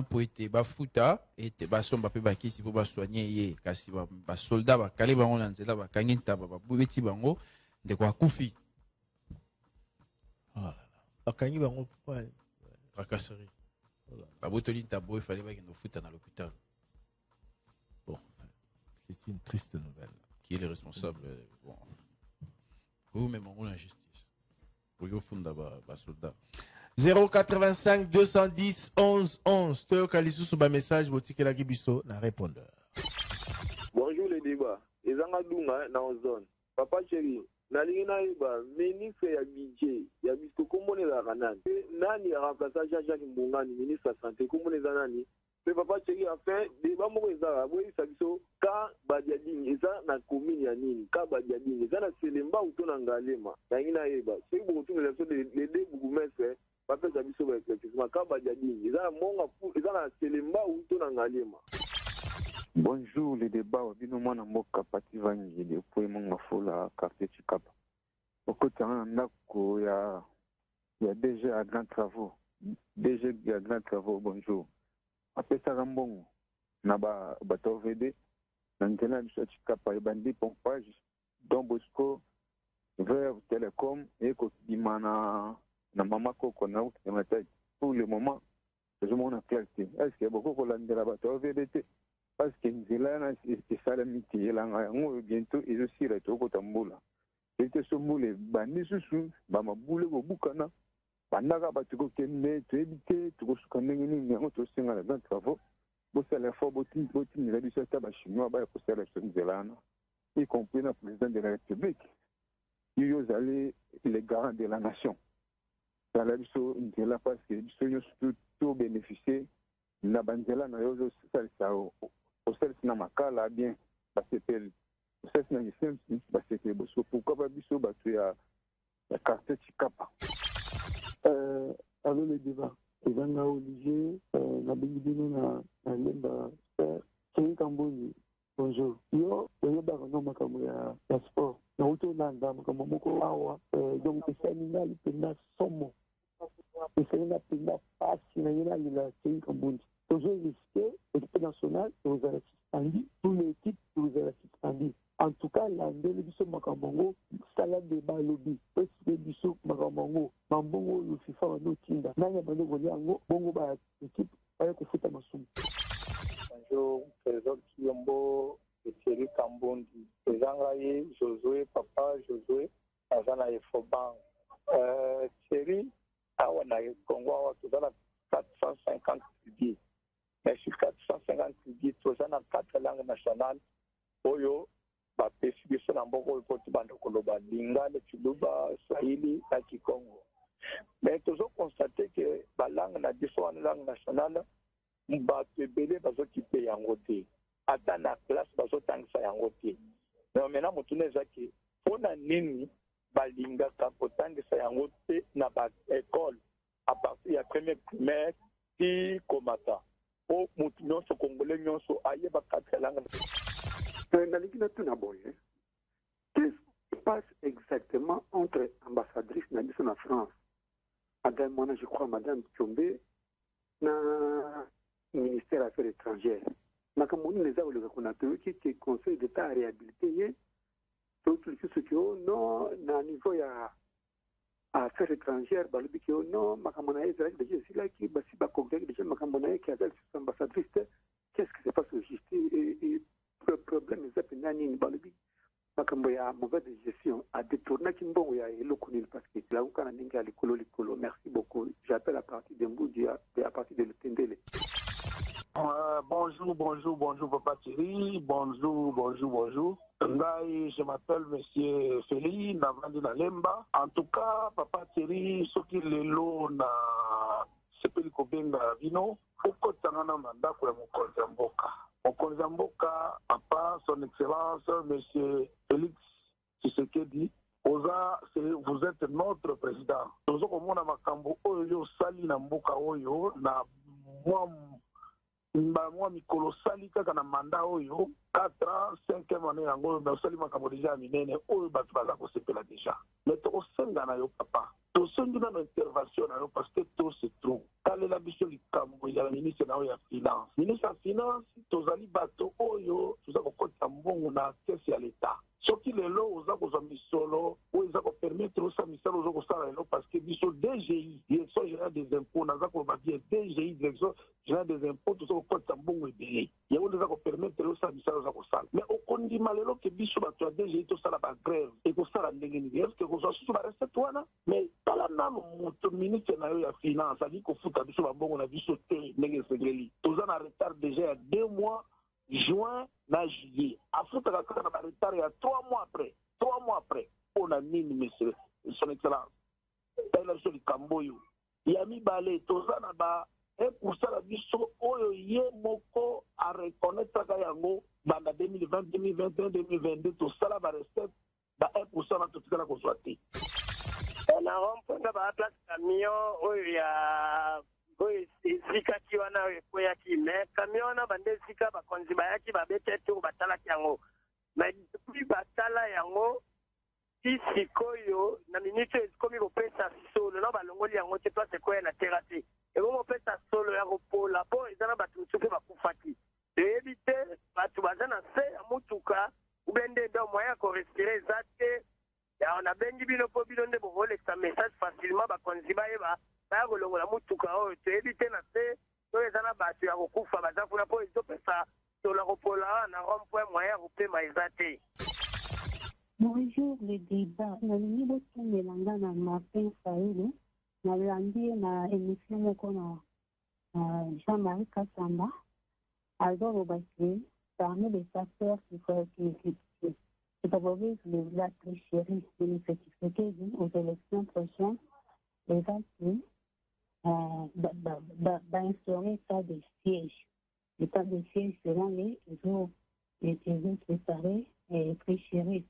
Pour être bafuta et te bason ba pe bakisi pour ba soigner ye kasi ba soldat ba kale bango na nzela ba kangin taba ba bubeti bango de kwa Koufi. Bakangi bango pourquoi tracasserie. La botoli tabo il fallait pas qu'il nous foute dans l'hôpital. Bon, c'est une triste nouvelle. Qui est le responsable? Bon, vous même en injustice. Pour vous funda ba soldat. 085 210 11 11. Teo Kalisu sur ba message boutique la Gibiso na répondeur. Bonjour les débats. Ezanga dunga na ozone. Papa chéri, nalingi nayiba ministre ya budget ya biso komonela kanani. Nani a remplacé Jean-Jacques Mbongani ministre de la santé komonela nani? Mais papa chéri a fait débat moko ezala boyi sabiso ka badiadini eza na commune ya nini ka badiadini eza na Selemba utona ngalema. Nalingi nayiba. C'est pour tout les deux bourgmestres papa sabiso ba effectivement ka badiadini eza na monga eza na Selemba utona ngalema. Bonjour, les débats. Bino mwana mboka pati vangi de pour mon fola quartier Chikapa. Au côté nako ya DG à grand travaux. DG à grand travaux, bonjour. Après ça rambongo na bato VD na ntena biso Chikapa e bandi pompage Don Bosco vers Télécom et ko dimana na mama koko na pour le moment je m'en clarté. Est-ce que beaucoup ko landela bato VD parce que nzela c'est ça la miti yelanga ngo bientôt et aussi reto ko tambula c'était ce moule bani susu ba mabule ko bukana bandaka batuko kende to éviter to suka ndengeni nyango to singa la grand travaux bo sala fo boti ni la biso ta ba chinois ba ko sala so nzelana y compris le président de la République ils allaient les garants de la nation dans la biso nzela parce que biso yo tout bénéficier na banzela na yo ça au sel na makala bien parce que au sel na gisem parce que boso pourquoi pas biso ba tu ya quartier Chikapa avec le débat ils ont obligé na bingino na lemba c'est Kamboni bonjour yo ba no makambo ya sport na uto nanda makambo moko awa donc c'est ningali penda somo c'est na penda pasi na yena la c'est Kamboni toujours risqué, l'équipe nationale, vous avez suspendu, toute l'équipe, vous avez suspendu. En tout cas, l'année de Makambongo, salade de Balobi, parce que du Makambongo, Mambongo, le FIFA, on a Nanya Bando Goliango, Bongo, l'équipe, avec le foot à Massoum. Bonjour, président Kiyombo, et Thierry Kambondi, président Raye, Josué, papa, Josué, Azana et Foban. Thierry, Awana, Congo, tout dans la 450 billets. Mais sur 450 billets, tout ça dans 4 langues nationales, Oyo, Bapesibiso, Namboko, Kotubandokoloba, Lingale, Tuluba, Swahili, et Kikongo. Mais toujours constater que la langue na différentes langues nationales, Mbapebele, Bazokipe Yangote. Attends la classe, Bazotangsa Yangote. Mais maintenant, Moutoune Zaki, pour la nini, Balinga, Kapotangsa Yangote, na ba école, à partir de la première primaire, qui comata. Au Moutoune, ce Congolais, so aïe, Bakatra langue. Qu'est-ce qui passe exactement entre ambassadrice Nabis en France, Madame Mona, je crois, Madame Tchombe, na ministère des Affaires étrangères, makamoni neza oleka kuna toyoki ke conseil d'état réhabilité ye totulisi soki non na niveau ya affaires étrangères balobi ke non makambo na ye ezalaki deja esilaki basi bakongraki deja makambo na ye ke azali susu ambassadrice qu'est-ce qui se passe au justice et problème eza mpenza nini balobi makambo ya mauvaise gestion adetournaki mbongo ya eloko nini parce que lauka na ndenge ya likolo. Merci beaucoup, j'appelle à partir de Mboudi et à partir de Lutendele. Bonjour Papa Thierry, bonjour. Ngai, je m'appelle Monsieur Feli, Navandi Nalemba. En tout cas, Papa Thierry, ce qui est l'eau na sepeli kobenga vino, oko tangana manda kwa Mokonzi Mboka, papa, son excellence, Monsieur Félix Tshisekedi, vous êtes notre président. Nous avons makambo oyo sali na mboka oyo na moi mikolo sali kaka na mandat oyo 4 ans 5e année yango na sali makambo déjà minene oyo batu baza ko sepela déjà. Mais to senga na yo papa. To senga na intervention na yo parce que tout se trouve. Kale la biso likambo ya ministre na ya finance. Ministre ya finance tozali bato oyo tuza ko kota mbongo na caisse ya l'état. Soki lelo oza kozwa misolo oyo eza kopermettre osa misalo oza kosala lelo parce que biso DGI direction générale des impôts naza koloba bien DGI direction générale des impôts toza kokotisa mbongo ebele yango nde eza kopermettre osa misalo oza kosala mais okondima lelo ke biso bato ya DGI tosala bagrève ekosala ndenge nini eske kozwa susu barecette wana mais tala nano moto ministre na yo ya finance ali kofuta biso bambongo na biso te ndenge esengeli toza na retard déjà ya 2 mois juin na juillet. Afrique a quand même retard il y a 3 mois après. On a mis monsieur son excellence. Taylor sur le Camboyo. Yami Balé tozana ba 1% la biso oyo ye moko a reconnaître ka yango banda 2020 2021 2022 to sala ba recette ba 1% na totika la kozwati. Na romponda ba place camion oyo ya oyo ezikaki wana ekweyaki me camion na bande ezika bakonzi bayaki babete tour batalaki yango mais depuis batala yango ti sikoyo na minute ezikomi kopesa solo na balongoli yango te place ekoya na terra te ebongo kopesa solo ya kopola po eza na bato mosusu bakufaki toyebi te bato baza na se ya motuka ubende ndo moyen ya korespire eza te nabengi bino mpo bino nde bokolekisa message facilement bakonzi bayeba baya kolongola motuka oyo toyebi te na se oyo eza na bato ya kokufa baza kuna mpo ezopesa tola kopola na rond-point moyen ya kopema eza te. Bonjour le débat. Nalingi botungelanga na Martin Fayulu nalandi na émission moko na Jean-Marie Kassamba azoloba ke parmi les facteurs qui favorisent la tricherie de l'effectivité aux élections prochaines les actes instaurer l'état de siège. L'état de siège selon les autres préparés et tricheries.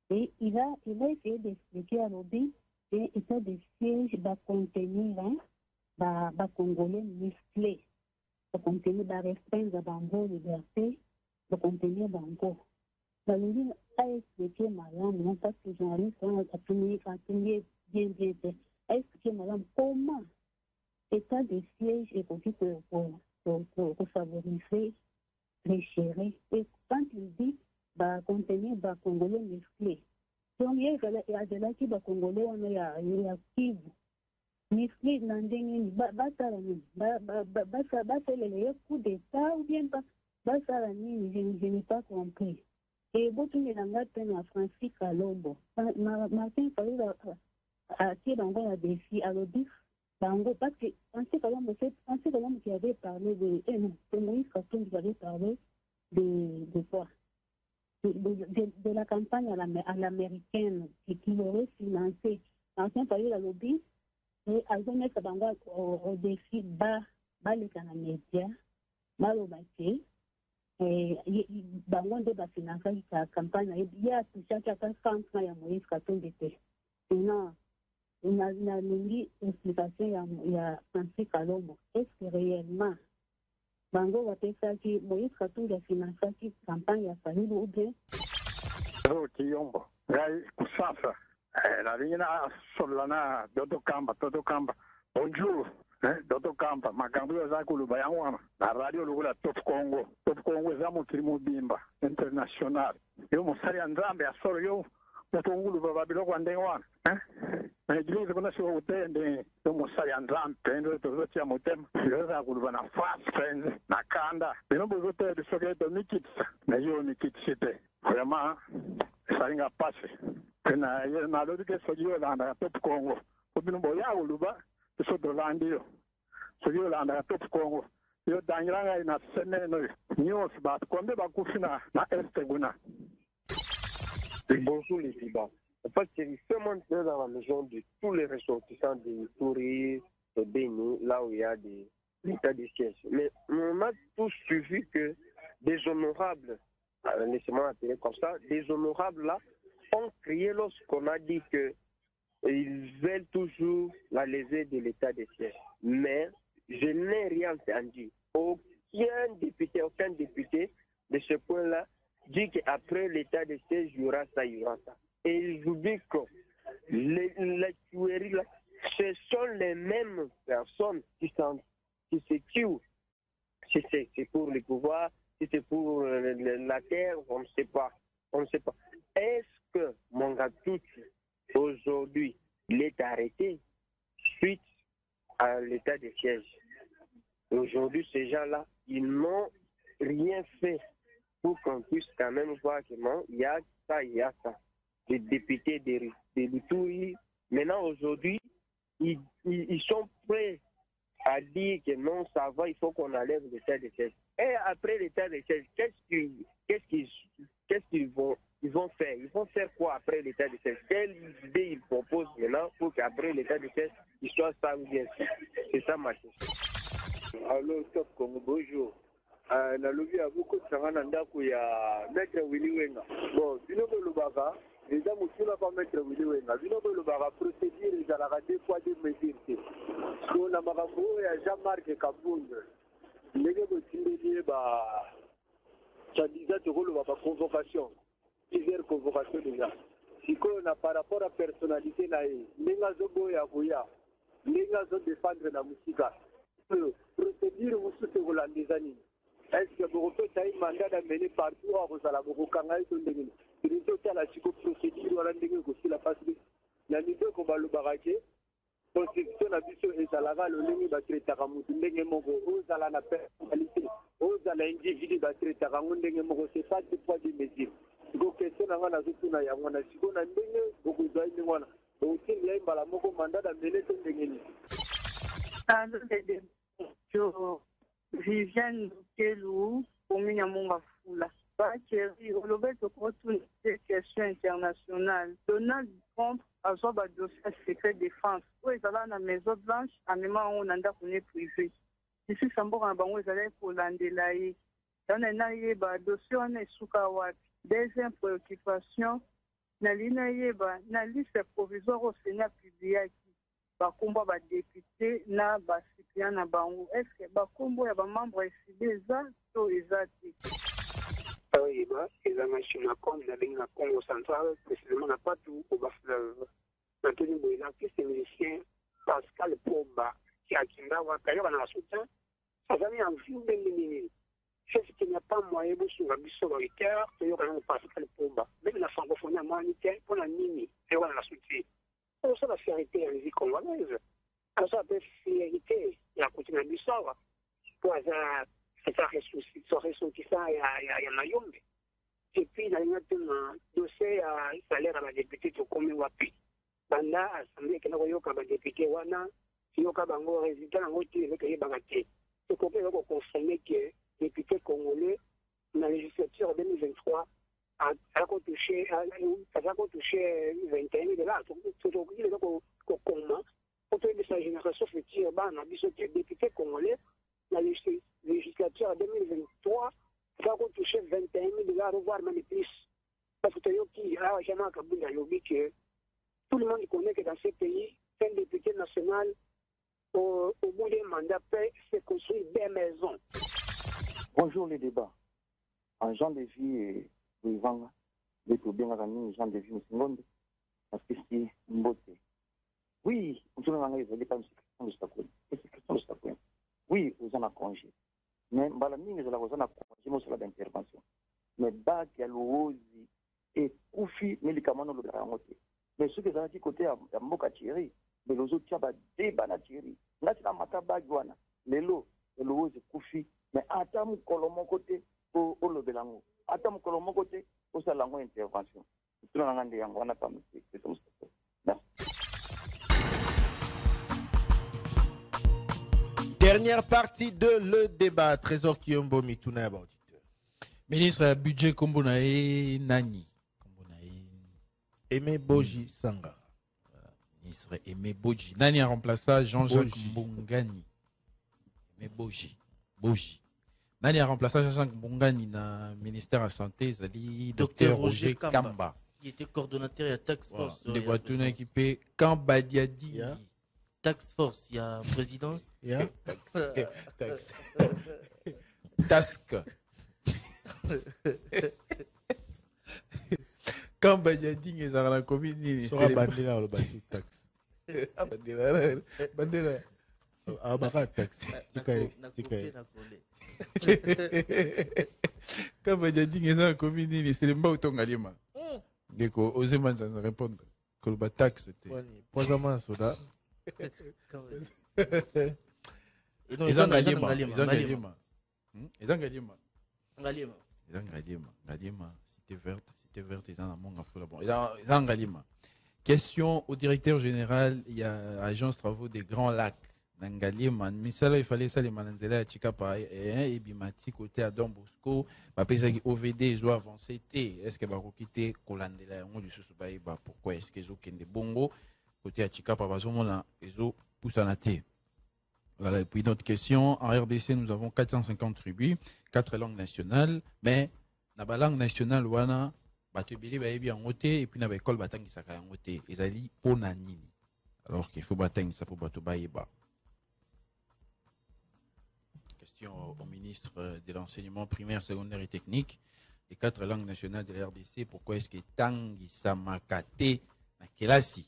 Et il a essayé d'expliquer à l'OBI que l'état de siège va contenir va Congolais musclés, va contenir va restreindre Bango liberté, va contenir Bango. La Lune a expliqué madame, non pas que les journalistes ont appuyé bien a expliqué madame comment l'état de siège est aussi pour favoriser les chéris. Et quand il dit va contenir va Congolais musclés. Donc il y a de là qui va Congolais on est à Kivu. Musclés dans des faire les coups d'état ou bien pas je n'ai pas compris. Et beaucoup de langues à Francis Kalombo. Martin Fayulu a tiré encore un défi à l'Odif. Parce que Francis Kalombo qui avait parlé de c'est Moïse Katumbi qui avait parlé de quoi de la campagne à l'américaine qui aurait financé Martin Fayulu à l'Odif et à mettre au défi bas les médias, bas au bâti. Bango nde bafinançaki ka campagne ye atushaki ata 100 francs ya Moïse Katumbi te. Sinon nalingi explication ya Francis Kalombo. Est-ce que réellement bango bapesaki Moïse Katumbi afinançaki campagne ya Fayulu ou bien Kiyombo ngai kusasa nalingi na solana Toto Kamba. Bonjour Dr. Kampa, makambo za kuluba yangu na radio lugula Top Congo. Top Congo za mutrimu bimba international. Yo musari anzambe asoro yo mutungulu baba biloko andengwana. Na igilize kuna sio utende yo musari anzambe ndo tozo ya mutema. Yo za kuluba na fast friends na kanda. Bino bozote de soketo mikitsa. Na yo mikitsite. Vraiment saringa passe. Na lodi ke sojo na Top Congo. Bino boya uluba so dolandio so yo landa Top Congo yo danyanga ina semeno news ba kombe ba kufina na este guna. Bonjour les débats. En fait, c'est seulement dans la maison de tous les ressortissants de touristes de Béni, là où il y a des états de siège. Mais on a tous suivi que des honorables, laissez-moi appeler comme ça, des honorables là ont crié lorsqu'on a dit que ils veulent toujours la levée de l'état de siège. Mais je n'ai rien entendu. Aucun député de ce point-là dit qu'après l'état de siège, il y aura ça, il y aura ça. Et ils oublient que les tueries là, ce sont les mêmes personnes qui se tuent. Si c'est pour le pouvoir, si c'est pour la terre, on ne sait pas. On ne sait pas. Est-ce que Mongatutu aujourd'hui, il est arrêté suite à l'état de siège? Aujourd'hui, ces gens-là, ils n'ont rien fait pour qu'on puisse quand même voir que non, il y a ça, il y a ça. Les députés de l'Ituri, maintenant, aujourd'hui, ils sont prêts à dire que non, ça va, il faut qu'on enlève l'état de siège. Et après l'état de siège, qu'est-ce qu'ils vont faire? Ils vont faire quoi après l'état de siège? Quelle idée ils proposent maintenant pour qu'après l'état de siège, ils soient ça ou bien? C'est ça ma question. Allô, Top Congo, bonjour. Na lobby a beaucoup de sarana ndako ya Maître Willy Wenga. Bon, bino le baba, les gens mutuna pas Maître Willy Wenga. Bino le baba procédure les ala deux fois deux mesures. So na makambo ya Jean-Marc Kabunda. Ndenge botindeli ba ça te rôle va convocation. Plusieurs convocations déjà. Si on a par rapport à personnalité là, ndenge zobo ya boya, ndenge zo défendre la musique. Procédure vous sous hollandais. Est-ce que vous avez un mandat d'amener partout à Rosala Bokanga et Tondengin? Il y a la procédure à l'ending aussi la face de la niveau qu'on va le baraquer. Constitution d'habitude et à la val, le ligne va traiter à Moutundengue Mogo, aux à la personnalité, aux à l'individu va traiter à Moutundengue Mogo, c'est pas du poids du métier. Donc, question à la Zutuna Yamana, si on a dingue, beaucoup d'Aïwana, aussi il y a un Moko mandat d'amener Tondengin. Viviane Kelou, commune à Mongafula. Bakeri, au lobby de retourner des questions internationales. Donald Trump a joué un dossier secret défense. Où est allé à la Maison Blanche, à même on a un privé. Ici, Sambo a bango, ils allaient pour l'Andelaï. Dans un aïe, dossier, on est sous Kawat. Deuxième préoccupation, na liste provisoire au Sénat publié. Bakombo ba député na ba citoyen na bango. Est-ce que bakombo ya ba membre eza to ezati? Oui, ils ont machine à comme la ligne à Congo central, précisément n'a pas tout au bas-fleuve. Maintenant, il a plus de musiciens, Pascal Pomba, qui a Kindawa, d'ailleurs, on a soutien, ça va mis en vue de l'éliminer. C'est ce qu'il n'y a pas moyen de sur la mission dans les terres, d'ailleurs, on a Pascal Pomba. Même la francophonie à Moanique, on a Nini, d'ailleurs, on a soutien. On sait la fierté en musique congolaise. On sait la fierté, il y a continué à l'histoire. Pour c'est ça ressortissant il y a Mayombe. Et puis, il y a un dossier à salaire à la députée de Komi Wapi. Banda, assemblée qui n'a pas de député, wana, si on a un résultat, on a un bagaté. C'est qu'on peut confirmer que les députés congolais, dans la législature 2023, ça va toucher 21 000 dollars. Donc, il est au comment, pour que sa génération future, on a dit que les députés congolais, la législature 2023 va toucher 21 000 dollars, voire même plus. Parce que tout le monde connaît que dans ce pays, un député national, au bout d'un mandat, peut se construire des maisons. Bonjour les débats. En Jean de vie et Vivanga, les bien amis, Jean de vie, Monsieur parce que c'est une beauté. Oui, on se met en Christian Lusakwe. Et c'est Christian Lusakwe. Oui, vous en avez congé. Mais mbala mingi zala vous en avez congé, moi c'est d'intervention. Mais bag ya louozi et koufi médicament le garangote. Mais ceux qui sont dit côté à Mboka Thierry, mais les autres tiaba débat na Thierry. Là c'est la mata bag wana. Lelo, le louozi koufi, mais atamu kolomo côté au le belango. Atamu kolomo côté au salango intervention. Tout le monde est en train de Dernière partie de le débat. Trésor Kiyombo Mituna auditeur. Ministre budget Kombonae Nani. Aimé Boji Sangara. Ministre Aimé Boji. Nani a remplacé Jean-Jacques Mbongani. Aimé Boji. Boji. Nani a remplacé Jean-Jacques Mbongani dans le ministère de la Santé, c'est-à-dire Dr Roger Kamba. Qui était coordonnateur à Tax Force. Les voitures équipées Kamba Diadi. Tax Force, il y a présidence. Il y a Task. Kamba Diadi, ils ont la commune. Sera bandera le bâti tax. Bandera. Ah, bah, tax. Kamba Diadi, ils ont la commune. C'est le mot de Tongalima. Geko, osez man sans répondre. Que le taxe c'était. Posément soda. Ils ont gagné ma. C'était verte, ils ont mon affaire bon. Ils ont gagné ma. Question au directeur général, il y a agence travaux des Grands Lacs. Nangalima, misala il fallait ça les mananzela à Chikapa et bimati côté à Don Bosco, ba pesa qui OVD ils ont avancé est-ce que ba quitter Kolandela on du sous ba pourquoi est-ce qu'ils ont kende bongo côté à Chikapa bazomona ils ont poussanaté. Voilà, et puis notre question, en RDC nous avons 450 tribus, 4 langues nationales, mais na ba langue nationale wana bato bili ba yebi en oté et puis na ba école batangi saka en oté ezali pona nini. Alors qu'il faut batangi ça pour bato ba yeba. Au ministre de l'enseignement primaire, secondaire et technique, les 4 langues nationales de la RDC, pourquoi est-ce que Tangi Samakate na Kelasi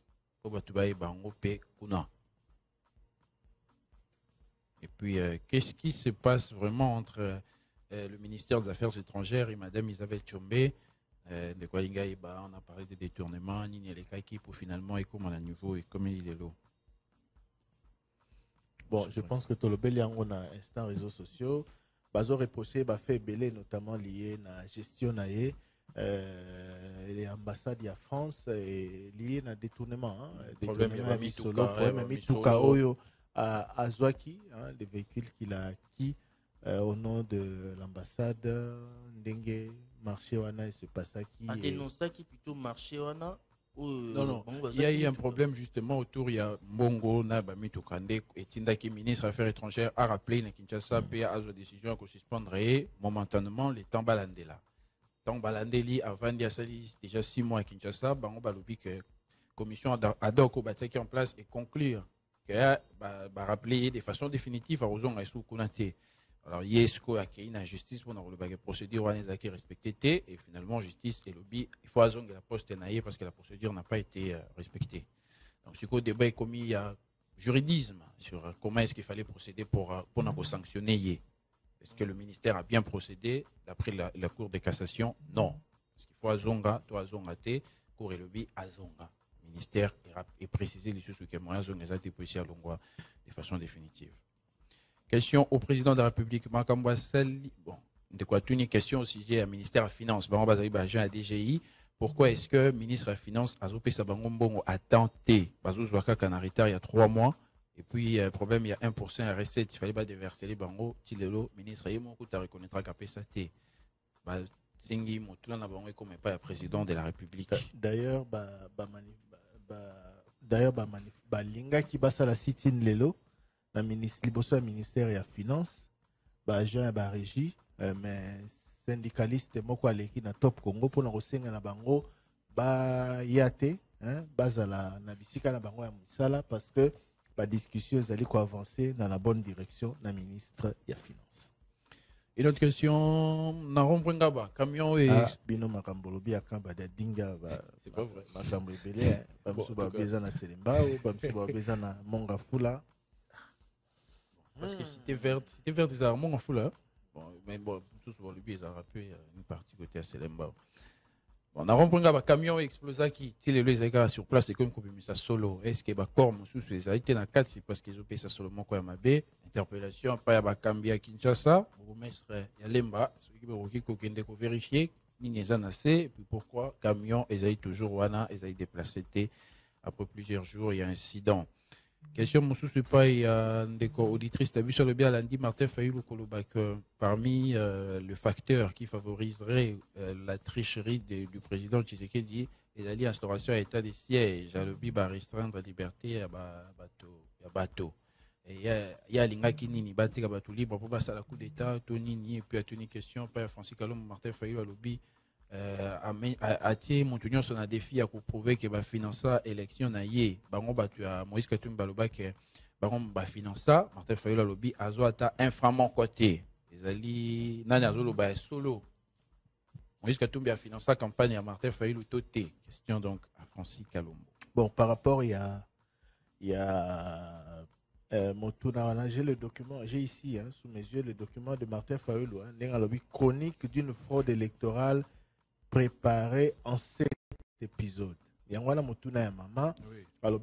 et puis qu'est-ce qui se passe vraiment entre le ministère des Affaires étrangères et Madame Isabelle Tchombe de Kwalinga on a parlé de détournement, Nini Elekaki pour finalement et comment à niveau et comme il est l'eau. Bon, je pense que tout le bel yango na instant réseaux sociaux, bazo reproché ba fait belé notamment lié na gestion na les ambassades de France et lié na détournement détournement misolo problème mituka oyo à Azwaki les véhicules qu'il a acquis au nom de l'ambassade ndenge marché wana se passe qui a dénoncé qui plutôt marché wana. Non, il y a eu un problème justement autour, il y a Mbongo, Nabami Tokande, et Tindaki, ministre des Affaires étrangères, a rappelé na Kinshasa, puis a eu décision de suspendre momentanément les temps balandés là. Temps balandés, avant d'y aller déjà 6 mois à Kinshasa, on va l'oublier que la commission ad hoc va être en place et conclure, que va rappeler de façon définitive à Ozon et Soukounate. Alors, Yesko a créé une justice pour la procédure qui est respectée et finalement, justice et lobby, il faut azonga la poste naïe parce que la procédure n'a pas été respectée. Donc, ce débat est commis, il y a juridisme sur comment est-ce qu'il fallait procéder pour sanctionner. Est-ce que le ministère a bien procédé d'après la Cour de cassation? Non. Parce qu'il faut azonga, toi azonga te, Cour et lobby azonga. Le ministère est précisé les choses que moi azonga a été policiers à Longwa de façon définitive. Question au président de la République, Makambwa Sali. Bon, de quoi une question au sujet du ministère des Finances. Bon, à DGI. Pourquoi est-ce que le ministre des Finances a tenté, en retard il y a 3 mois, et puis problème, il y a 1% à recette, il fallait pas déverser les bango, Tilelo, ministre, il a reconnaître qu'à PSAT. Singi, Moutoulan, n'a comme pas le président de la République. D'ailleurs, Linga qui basa la sitine Lelo. La ministère et la finance, agent et régie, mais syndicaliste moko aleki na top Congo pour nous resenga na bango yate bazala na bisika na bango ya musala parce que la discussion allait avancer dans la bonne direction na ministre et la finance. Une autre question, Narombringaba, camion et bino makambolobi akamba da dinga c'est pas vrai. Makambo belé bamsuba beza na Selemba ou bamsuba beza na Mongafula. Parce que Cité Verte, ils ont mon fou là. Bon, mais bon, tout souvent, lui, ils ont rappelé une partie côté à Selemba. Bon, on a rempli un camion explosé qui, si les gars sur place, c'est comme ça solo. Est-ce que le corps, ils ont été dans 4, c'est parce qu'ils ont payé ça seulement quoi, ma baie. Interpellation, pas à Cambia, Kinshasa, bourgmestre Yalemba, ceux qui ont vérifié, ils ont assez, et puis pourquoi camion, ils ont toujours wana, ils ont déplacé après plusieurs jours, il y a un incident. Question, Moussou, c'est pas, il y a des auditrices, tu as vu sur le bien, lundi, Martin Fayulu Koloba, que parmi les facteurs qui favoriseraient la tricherie du président Tshisekedi, il a dit instauration à état de siège, à l'objet de restreindre la liberté à bateau. Et il y a l'Inga qui n'y pas de bateau libre pour passer à la coup d'État, Tony, et puis à Tony question, Père Francis Kalom, Martin Fayulu à l'objet. Ati Montunion son a défi à prouver que va financer l'élection na yé bango batu à Moïse Katumbi baloba que bango ba financer Martin Fayulu a lobby azo ata infamant côté ezali nani azo loba solo Moïse Katumbi a financé la campagne à Martin Fayulu toté question donc à Francis Kalombo. Bon, par rapport il y a Motuna, j'ai le document, j'ai ici sous mes yeux le document de Martin Fayulu, chronique d'une fraude électorale préparé en 7 épisodes. Il y a un Motuna et maman. Alors,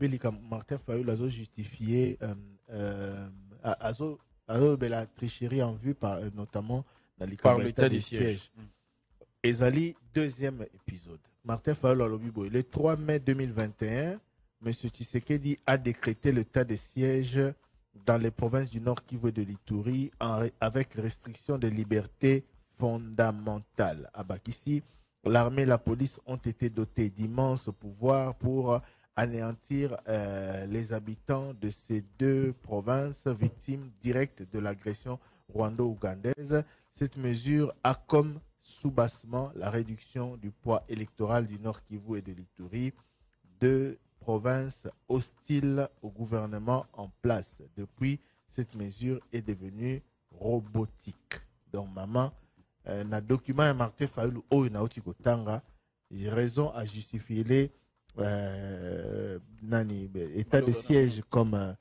Martin Fayulu a justifié la tricherie en vue par notamment dans l'état des sièges. Ezali, deuxième épisode. Martin Fayulu a le 3 mai 2021, M. Tshisekedi a décrété l'état des sièges dans les provinces du Nord Kivu et de l'Ituri avec restriction des libertés fondamentales. À Bakissi, l'armée et la police ont été dotés d'immenses pouvoirs pour anéantir les habitants de ces deux provinces victimes directes de l'agression rwando-ougandaise. Cette mesure a comme soubassement la réduction du poids électoral du Nord Kivu et de l'Ituri, deux provinces hostiles au gouvernement en place. Depuis, cette mesure est devenue robotique. Donc, maman, na document ya Martin Fayulu oyo na uti kotanga raison à justifier les état de siège comme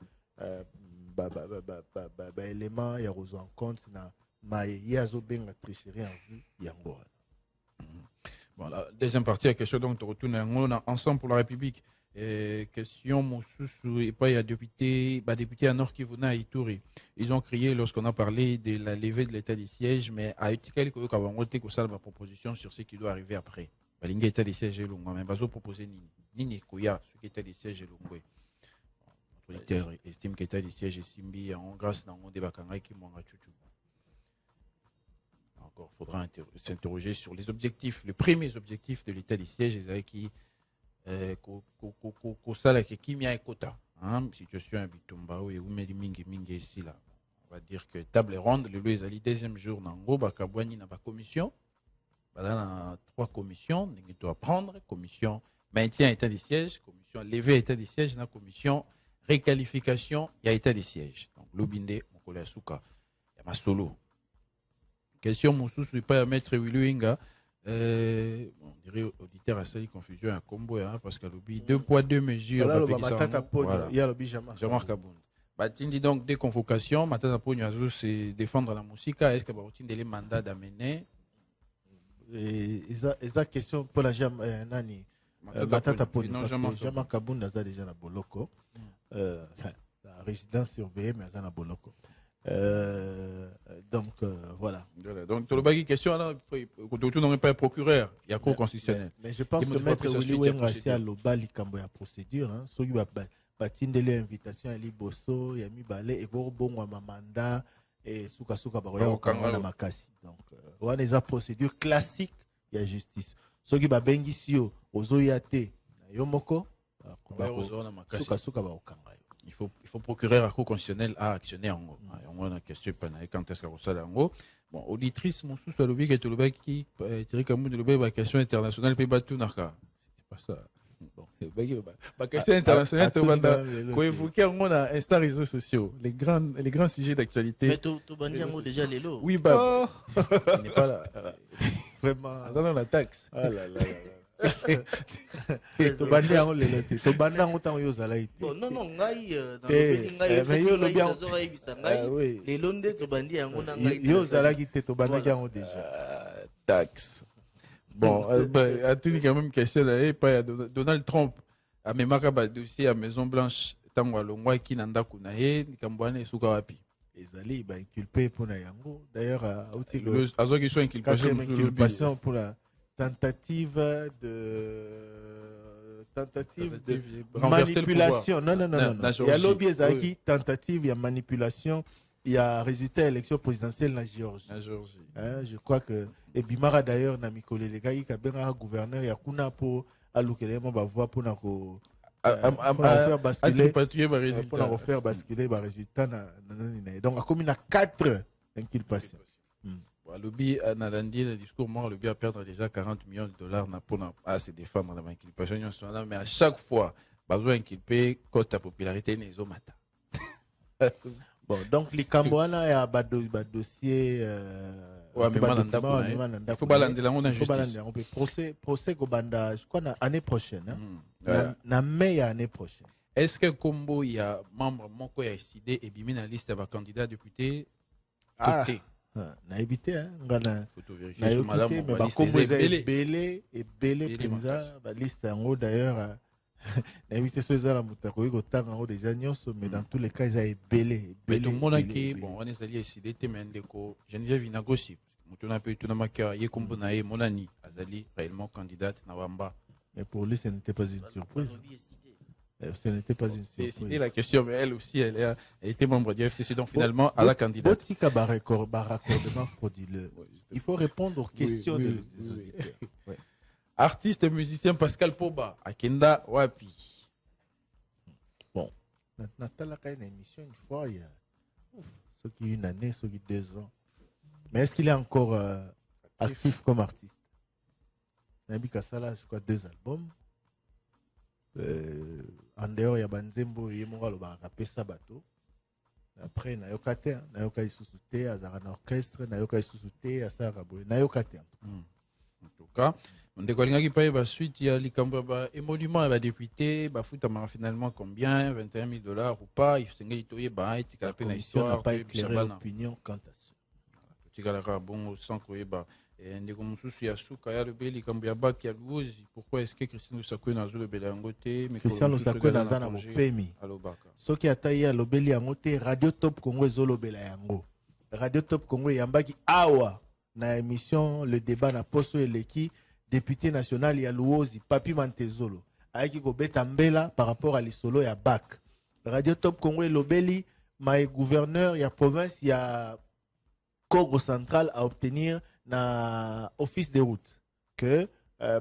élément ya rezo en compte na yazo benga tricherie en vue yango. Bon, la deuxième partie la question donc retourne ensemble pour la République. Question Moussou et pas il y a député à Nord Kivu à Ituri. Ils ont crié lorsqu'on a parlé de la levée de l'état des sièges, mais à Itikali ko ka bangote ko sala ba proposition sur ce qui doit arriver après. Balinga état des sièges longo mais bazo proposer nini koya ce qui état des sièges longo. Autoritaire estime que l'état des sièges est simbi en grâce dans mon débat kanga qui monga chuchu. Encore faudra s'interroger sur les objectifs, les premiers objectifs de l'état des sièges qui kosala ke kimia ekota situation ya bitumba oyo eumeli mingi ici là. On va dire que table ronde le ezali deuxième jour nango bakabwani na commission bala 3 commissions ndenge to apprendre commission maintien état des sièges, commission levé état des sièges na commission réqualification ya état des sièges. Donc lobinde mokolo ya suka ya masolo. Question mosusu pas à maître Wiluinga. On dirait auditeur à cette confusion à combo parce que l'objet 2 poids 2 mesures. Il y a l'objet Jean-Marc Kaboun. Batindi donc des convocations. Matata Pogno Azou c'est défendre la musique. Est-ce que Baroutine des mandats d'amener? Et la question pour la Nani Matata Pogno parce que Jean-Marc Kaboun a déjà na Boloko. La résidence surveillée mais à na Boloko. Donc voilà. Donc tu as une question là, tu n'aurais pas un procureur, il y a cour constitutionnelle. Mais je pense que maître Willy Wenga si à l'obali kambo ya procédure hein, so ba batindele invitation à Liboso, ya mi balé et bo bongo mandat et suka ba ya okanga na makasi. Donc wana eza procédure classique ya justice. Soki ba bengi sio ozoyate na yomoko suka ba okanga. Il faut procureur à cour constitutionnelle à actionner en gros. On a question quand est-ce que ça en gros. Bon, auditrice mon sous le que tu le qui Thierry Kamou de le question internationale puis battu naka. C'est pas ça. Bon, la question internationale tu vas ko évoquer on a instant réseaux sociaux, les grands sujets d'actualité. Mais tu banni mot déjà les lots. Oui bah. Il n'est pas là. Vraiment. Dans la taxe. Ah là là. tobandi yango lelo te tobandi yango ntango yo ozalaki te non ngai azoyebisa ngai lelo nde tobandi yango na ngai yo ozalaki te tobandaki yango déjà taxe. Bon, à tout quand même question là, pas Donald Trump a même un dossier à Maison Blanche tant que l'on qui n'anda kuna he nikambwane suka wapi. Ezali ba inculpé pour na yango. D'ailleurs azo qui soit inculpation pour la tentative de manipulation. Non. Il y a lobby ezaki tentative, il y a manipulation. Il y a résultat élection présidentielle en Géorgie. Je crois que et Bimara d'ailleurs na mikole les gars qui a gouverneur ya kuna pour alukelemo ba voix pour na ko faire basculer ba résultat donc a comme 4 inculpations. Le lobby a nalandi le discours mort le lobby a perdre déjà 40 millions de dollars pour se défendre dans l'inculpation mais à chaque fois besoin inculpé cote ta popularité les omata. Bon, donc les Cambouana et à dossier il faut balancer la justice. Procès Gobanda, je crois l'année prochaine. Na mai année prochaine. Est-ce que Combo il y a membre mon ko ya décidé et bimi na liste de candidats députés na évité ngana na évité mais ba Combo belé penza ba liste en haut d'ailleurs. Éviter ce genre de déjà mais dans tous les cas ils ont belé tout le monde qui bon on est allé décider Temendeko Geneviève Inagosi mutuna pe tuna maka yekombo na ye monani azali réellement candidate na Wamba mais pour lui ce n'était pas une surprise. Ce n'était pas une surprise. C'était la question mais elle aussi elle était membre du FCC donc finalement à la candidate. Botika raccordement frauduleux. Il faut répondre aux questions des auditeurs. Artiste et musicien Pascal Poba, Akenda Wapi. Bon, Nathalie a une émission une fois, il y a ce qui est une année, ce qui est 2 ans. Mais est-ce qu'il est encore actif comme artiste? Nabi Kassala, je crois 2 albums. En dehors, il y a Banzembo, il y a Pesa Bato. Après, il y a Yokate, il y a Isusute, il y a un orchestre, il y a Isusute, il y a Sarabou, il y a Yokate. En tout cas, on décolle qui paye la suite, il y a les émoluments à la députée, bah fout finalement combien, 21 000 $ ou pas, il s'est gagné bah et la commission n'a pas éclairé l'opinion quant à ça. Tu as bon sans que bah et on décolle sous ya souka ya le beli comme ya bak ya louzi. Pourquoi est-ce que Christian Sakwe n'a le beli angoté mais Christian Sakwe n'a zana mopemi. Ce qui a taillé le beli angoté Radio Top Congo zolo bela yango. Radio Top Congo yambaki awa na émission le débat na poso eleki député national ya Luozi Papi Mantezolo aiki ko beta mbela par rapport à l'isolo ya bac. Radio Top Congo lobeli ma gouverneur ya province ya Congo central à obtenir na office de route que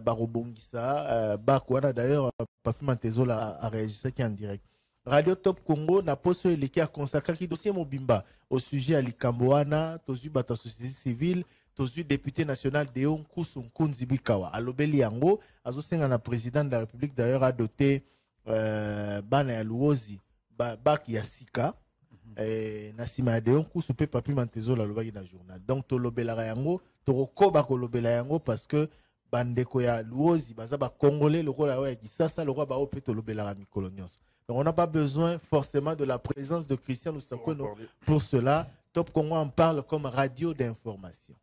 barobongisa bac wana d'ailleurs Papi Mantezolo a réagi ça qui en direct. Radio Top Congo na poso eleki a consacré qui dossier mobimba au sujet à Likamboana tozu bata société civile tozu député national Deon Kusunkunzi Bikawa alobeli yango azosenga na président de la République d'ailleurs a doté bana ya Luozi bak ya sika na sima ya Deon Kusu pe Papi Mantezolo alobaki na journal donc to lobelaka yango to koba ko lobela yango parce que bandeko ya Luozi baza ba congolais lokola ya Kisasa lokola ba ope to lobelaka mikolo nyonso. Donc on n'a pas besoin forcément de la présence de Christian Lusakono pour cela. Top Congo en parle comme radio d'information.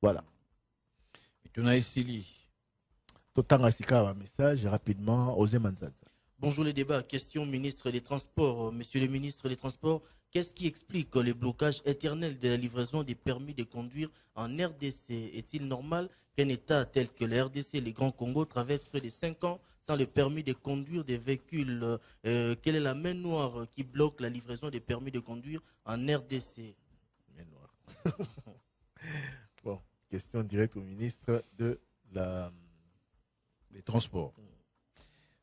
Voilà. Et tu n'as ici un message rapidement aux Emanzaza. Bonjour les débats. Question ministre des Transports. Monsieur le ministre des Transports, qu'est-ce qui explique le blocage éternel de la livraison des permis de conduire en RDC? Est-il normal qu'un État tel que la RDC, les Grands Congo, traverse près de 5 ans sans le permis de conduire des véhicules? Quelle est la main noire qui bloque la livraison des permis de conduire en RDC? Main noire. Bon, question directe au ministre des Transports.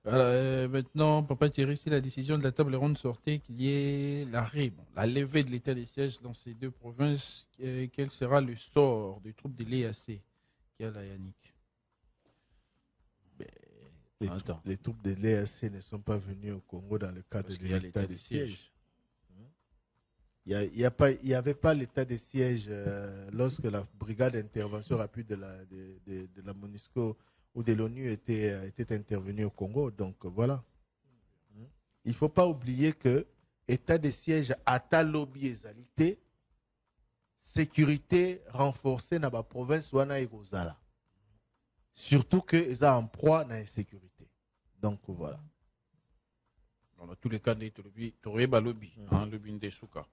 Alors, maintenant, Papa Thierry, si la décision de la table ronde sortait qu'il y ait l'arrêt, la levée de l'état des sièges dans ces 2 provinces, quel sera le sort des troupes de l'EAC? Quelle a Yannick? Les troupes de l'EAC ne sont pas venues au Congo dans le cadre de l'état des sièges. Il n'y avait pas l'état des sièges lorsque la brigade d'intervention rapide de la MONUSCO ou de l'ONU était intervenu au Congo. Donc voilà. Il ne faut pas oublier que état de siège à ta lobby égalité, sécurité renforcée dans la province ou na egozala. Surtout que ils ont en proie dans l'insécurité. Donc voilà. Dans tous les cas, il y a lobby, lobby de Souka.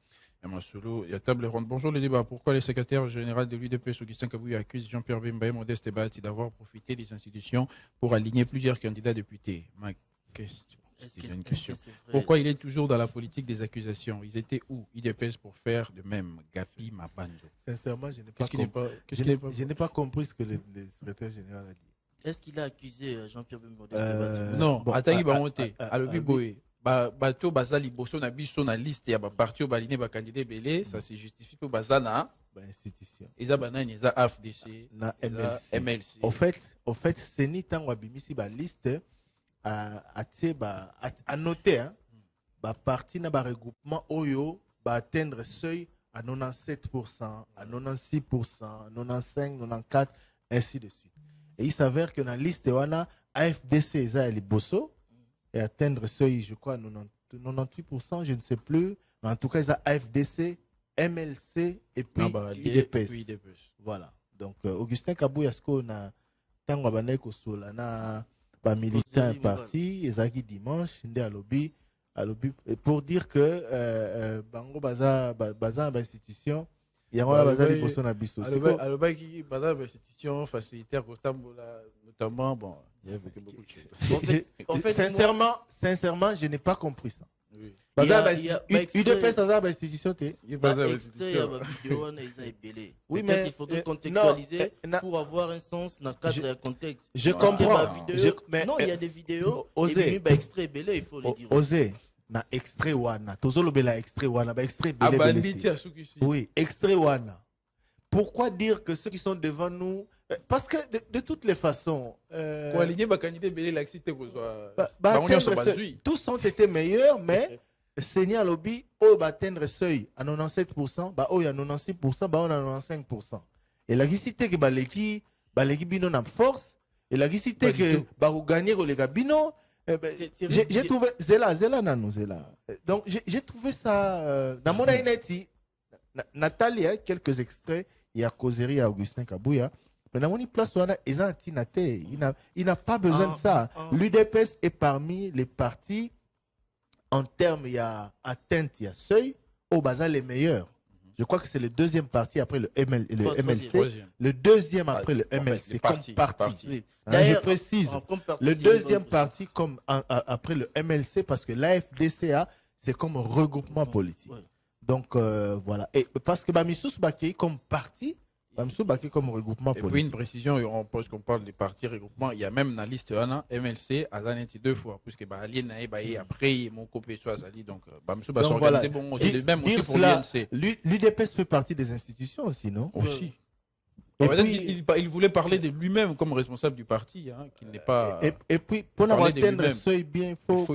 Il y a table ronde. Bonjour le débat. Pourquoi le secrétaire général de l'UDPS, Augustin Kabouya, accuse Jean-Pierre Bemba et Modeste Bati d'avoir profité des institutions pour aligner plusieurs candidats députés? Ma question. C'est une question. Pourquoi il est toujours dans la politique des accusations? Ils étaient où, UDPS, pour faire de même? Gapi Mabanzo. Sincèrement, je n'ai pas compris ce que le secrétaire général a dit. Est-ce qu'il a accusé Jean-Pierre Bemba? Non, attends, Bamonte. Alobi Boé. Bato Bazali Bosso na biso na liste ya ba parti au baline ba candidat belé, ça se justifie pour Bazana institution. Eza banani eza AFDC na MLC. Au fait, c'est ni tant wabimisi ba liste à noter hein. Ba parti na ba regroupement oyo ba atteindre seuil à 97%, à 96%, 95, 94 ainsi de suite. Et il s'avère que dans la liste wana AFDC eza les Bosso et atteindre seuil, je crois, 98%, je ne sais plus. Mais en tout cas, il y a AFDC, MLC et puis UDPS. Voilà. Donc, Augustin Kabouya, on a tant de militants parti, ils ont dimanche, pour dire que Bango Baza institution, il y a un bazar de Bosso na biso. Alors, qui bazar institution facilitaire notamment, bon. En fait, sincèrement, je n'ai pas compris ça. Oui. UDPS a institution. Oui, mais il faut contextualiser pour avoir un sens dans le cadre du contexte. Je comprends. Non, il y a des vidéos. Et puis, extrait belé, il faut le dire. Osez. Na extrait wana. Tozolo bela extrait wana. Ba extrait belé. Oui, extrait wana. Pourquoi dire que ceux qui sont devant nous, parce que de toutes les façons, tous ont été meilleurs, mais Seigneur Lobby, au atteindre seuil à 97%, bah, à 96%, bah, on a 95%. Et la cité que baleki bino na force, et la cité que bah, vous gagnez les gabino, j'ai trouvé Zela nanou Zela. Donc j'ai trouvé ça dans mon aïneti, Nathalie, quelques extraits. Il y a causerie à Augustin Kabouya. Mais dans mon place, il n'a pas besoin de ça. L'UDPS est parmi les partis, en termes, il y a atteinte, il y a seuil, au bazar les meilleurs. Je crois que c'est le deuxième parti après le MLC. Le deuxième après le MLC comme parti. Je précise, le deuxième parti comme après le MLC parce que l'AFDCA, c'est comme regroupement politique. Donc voilà. Et parce que Bamissous Baki comme parti, Bamissous Baki comme regroupement politique. Et puis une précision, parce qu'on parle des partis regroupement, il y a même dans la liste MLC à Zanetti 2 fois, puisque après mon copé soit Zali, donc Bamissous va s'organiser bon aussi, même aussi pour l'INC. L'UDPS fait partie des institutions aussi, non? Aussi. Et puis, il voulait parler de lui-même comme responsable du parti, hein, qu'il n'est pas. Et puis, pour atteindre ce seuil bien, il faut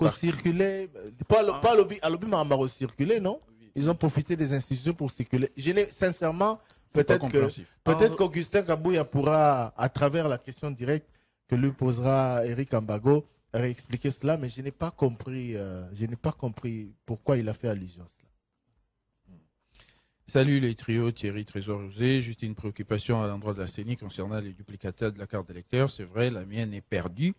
circuler. Pas à l'objet, mais circuler, non? Ils ont profité des institutions pour circuler. Sincèrement, peut-être qu'Augustin Kabouya pourra, à travers la question directe que lui posera Eric Ambago, réexpliquer cela, mais je n'ai pas compris pourquoi il a fait allusion à cela. Salut les trios, Thierry Trésor-Rosé. Juste une préoccupation à l'endroit de la CENI concernant les duplicataires de la carte d'électeur. C'est vrai, la mienne est perdue,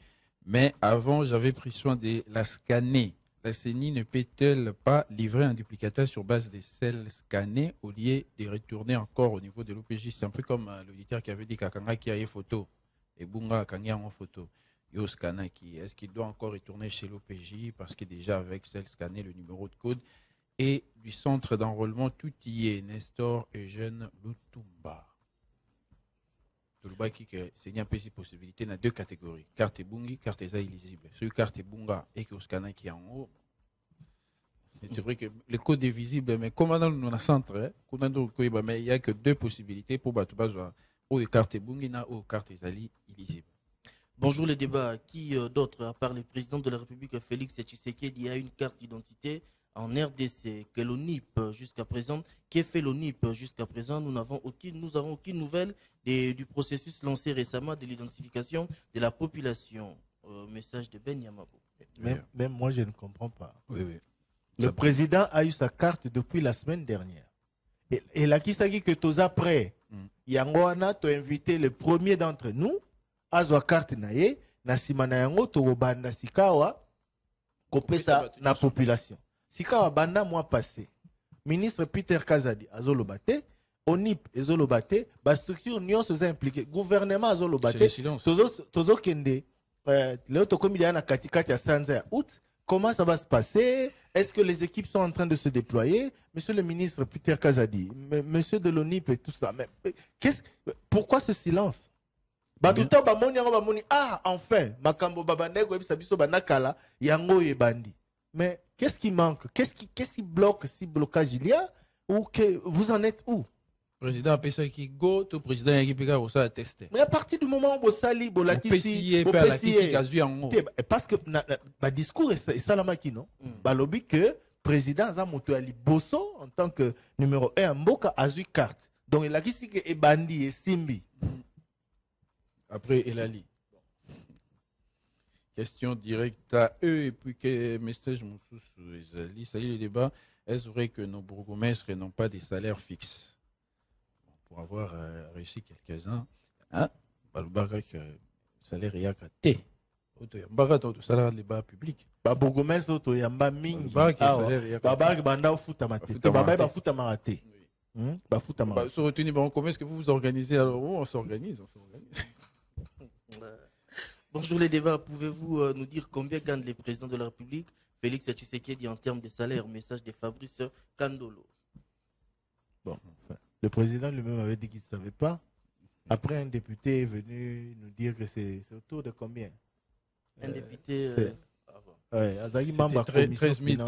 mais avant, j'avais pris soin de la scanner. La CENI ne peut-elle pas livrer un duplicataire sur base de celles scannées au lieu de retourner encore au niveau de l'OPJ? C'est un peu comme l'auditeur qui avait dit qu'Akanga qui a une photo et Bunga Akanga en photo. Yo Skanaki, est-ce qu'il doit encore retourner chez l'OPJ parce que déjà avec celle scannée, le numéro de code et du centre d'enrôlement, tout y est. Nestor Eugène Lutumba. Tuluba qui c'est une petite possibilité dans deux catégories. Carte Bungi, carte illisible. Sur carte Bunga et que Oskana qui est en haut. C'est vrai que le code est visible, mais comme dans le centre, il n'y a que deux possibilités pour Batouba, ou carte Bungi ou carte illisible. Bonjour les débats. Qui d'autre, à part le président de la République Félix Tshisekedi, a une carte d'identité en RDC. Que l'ONIP jusqu'à présent, qu'est fait l'ONIP jusqu'à présent? Nous avons aucune nouvelle du processus lancé récemment de l'identification de la population. Message de Ben Yamabo. Même moi, je ne comprends pas. Oui. Le président a eu sa carte depuis la semaine dernière. Et là, qui s'agit que tous après, Yangoana t'a invité le premier d'entre nous à sa carte naye, na simana yango to banda sikawa, kopesa na population. Sikawa banda mois passé. Ministre Peter Kazadi azolobate, ONIP ezolobate, ba structure nyonso za impliqué, gouvernement azolobate, tozo kende Léo Tokomilia na katikati ya sanza ya août. Comment ça va se passer? Est-ce que les équipes sont en train de se déployer? Monsieur le ministre Peter Kazadi, monsieur de l'ONIP et tout ça. Mais pourquoi ce silence? Ah, enfin, Makambo Babanego et Sabiso Banakala, Yango et Bandi. Mais qu'est-ce qui manque? Qu'est-ce qui bloque? Si blocage il y a? Ou que vous en êtes où? Président Pesa qui go, tout président qui pique au ça tester. Mais à partir du moment où Sali, Bolakisi, parce que le discours est Salamaki, non? Balobi que président Zamoto Ali Bosso, en tant que numéro 1 Mboka, a eu carte. Donc il a dit que est Bandi et Simbi. Après, il a dit. Question directe à eux et puis que message Moussous, salut le débat. Est-ce vrai que nos bourgmestres n'ont pas des salaires fixes? Pour avoir réussi quelques-uns, hein, le salaire est à T. Le salaire de bas public. Bourgmestre auto yamba mingi. Baba banda futa mate. Baba ba futa marate. Ba futa marate. Sur retenu comment est-ce que vous vous organisez? Alors on s'organise. Bonjour les débats, pouvez-vous nous dire combien gagne le président de la République Félix Tshisekedi en termes de salaire? Message de Fabrice Kandolo. Bon, enfin, le président lui-même avait dit qu'il ne savait pas. Après, un député est venu nous dire que c'est autour de combien? Un député... Oui, Azagi Mamba, 13 000.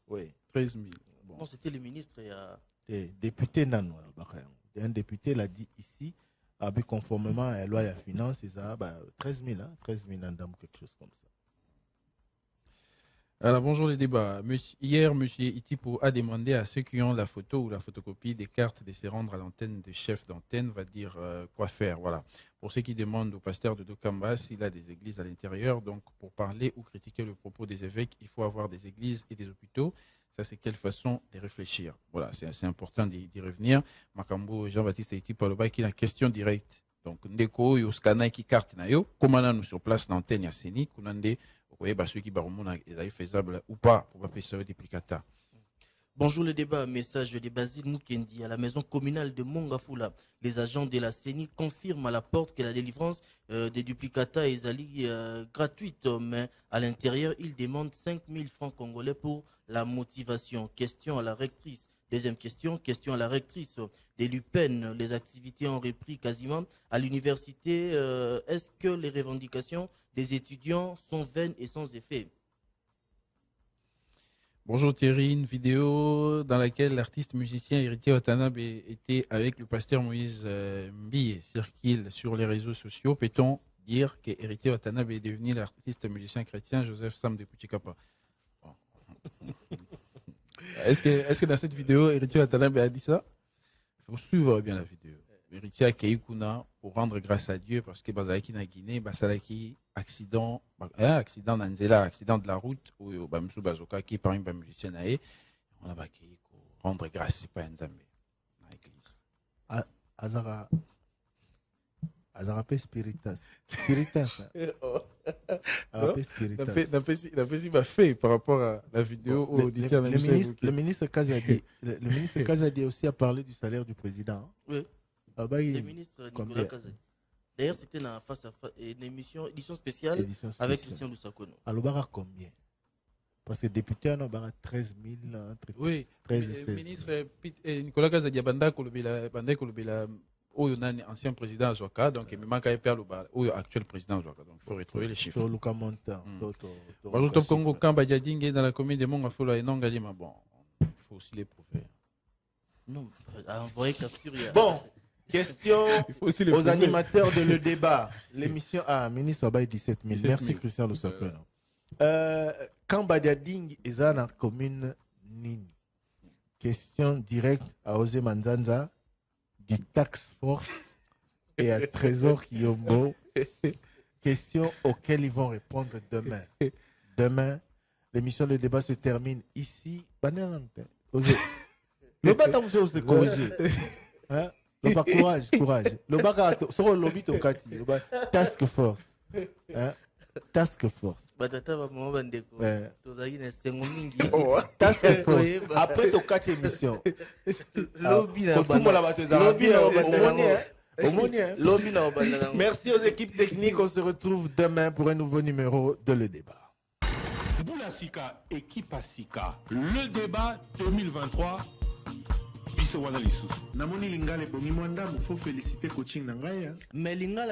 Oui. 13 000. Bon. Non, c'était le ministre. Député Nano. Un député l'a dit ici, conformément à la loi de la finance, c'est 13 000, 13 000 quelque chose comme ça. Alors, bonjour les débats. Hier, M. Itipo a demandé à ceux qui ont la photo ou la photocopie des cartes de se rendre à l'antenne de chef d'antenne, va dire quoi faire. Voilà. Pour ceux qui demandent au pasteur de Dokamba s'il a des églises à l'intérieur, donc pour parler ou critiquer le propos des évêques, il faut avoir des églises et des hôpitaux. Ça, c'est quelle façon de réfléchir. Voilà, c'est assez important d'y revenir. Makambo Jean-Baptiste Itipo Aloba qui a une question directe. Donc, Ndeko, Yoskana qui carte nayo, comment nous sur place l'antenne à Séni, Kunande, ceux qui est faisable ou pas pour passer des plicata. Bonjour le débat, message de Basile Mukendi à la maison communale de Mongafula. Les agents de la CENI confirment à la porte que la délivrance des duplicata est gratuite, mais à l'intérieur, ils demandent 5 000 francs congolais pour la motivation. Question à la rectrice. Deuxième question à la rectrice de l'UPEN. Les activités ont repris quasiment à l'université. Est-ce que les revendications des étudiants sont vaines et sans effet? Bonjour Thierry, une vidéo dans laquelle l'artiste musicien Héritier Watanabe était avec le pasteur Moïse Mbie circule sur les réseaux sociaux. Peut-on dire que Héritier Watanabe est devenu l'artiste musicien chrétien Joseph Sam de Puchikapa? Bon. Est-ce que dans cette vidéo, Héritier Watanabe a dit ça? Il faut suivre bien la vidéo. Héritier a Keikuna pour rendre grâce à Dieu parce que Bazaki na Guinée, Basalaki, accident d'Anzela, accident de la route, ou Bamsou Bazoka qui parmi les musiciens, on a rendre grâce, c'est pas un Zambé dans l'église. Azara spiritas. Spiritas. Spiritas. Fait par rapport à la vidéo où le ministre Kazadi aussi a parlé du salaire du président. Oui. Le ministre Nicolas Kazadi. D'ailleurs, c'était une édition spéciale avec Christian Lusakono. Alors, combien? Parce que député, on a 13 000. Oui, 13 le 16 ministre Nicolas Kazadi a ancien président Zoka, donc il me manque à faire actuel président Zoka. Donc il faut retrouver les chiffres. Congo Kamba Djadingue dans la commune de Mongafula et Nongadima. Bon, il faut aussi les prouver. Non, envoyer capture. Bon. Question aux animateurs de le débat. L'émission ministre Abaye 17 000. Merci Christian Lusakeno. Quand Badiading est dans la commune Nini. Question directe à Osé Manzanza du Tax Force et à Trésor Kiyombo. Question auxquelles ils vont répondre demain. Demain, l'émission de débat se termine ici. Le bas t'as se corriger. Hein? Le bas courage. Le bas sur le lobby ton kati. Le bas Task Force. Hein? Task Force. Batata va maman bandeko. Tozaki na sengo mingi. Task Force. Après ton 4 émissions. Lobby na Merci aux équipes techniques. On se retrouve demain pour un nouveau numéro de Le Débat. Boulasika, équipe Asika, Le Débat 2023. Biso wana lisusu. Namoni lingale bongi mwanda, faut féliciter coaching na ngai. Mais lingala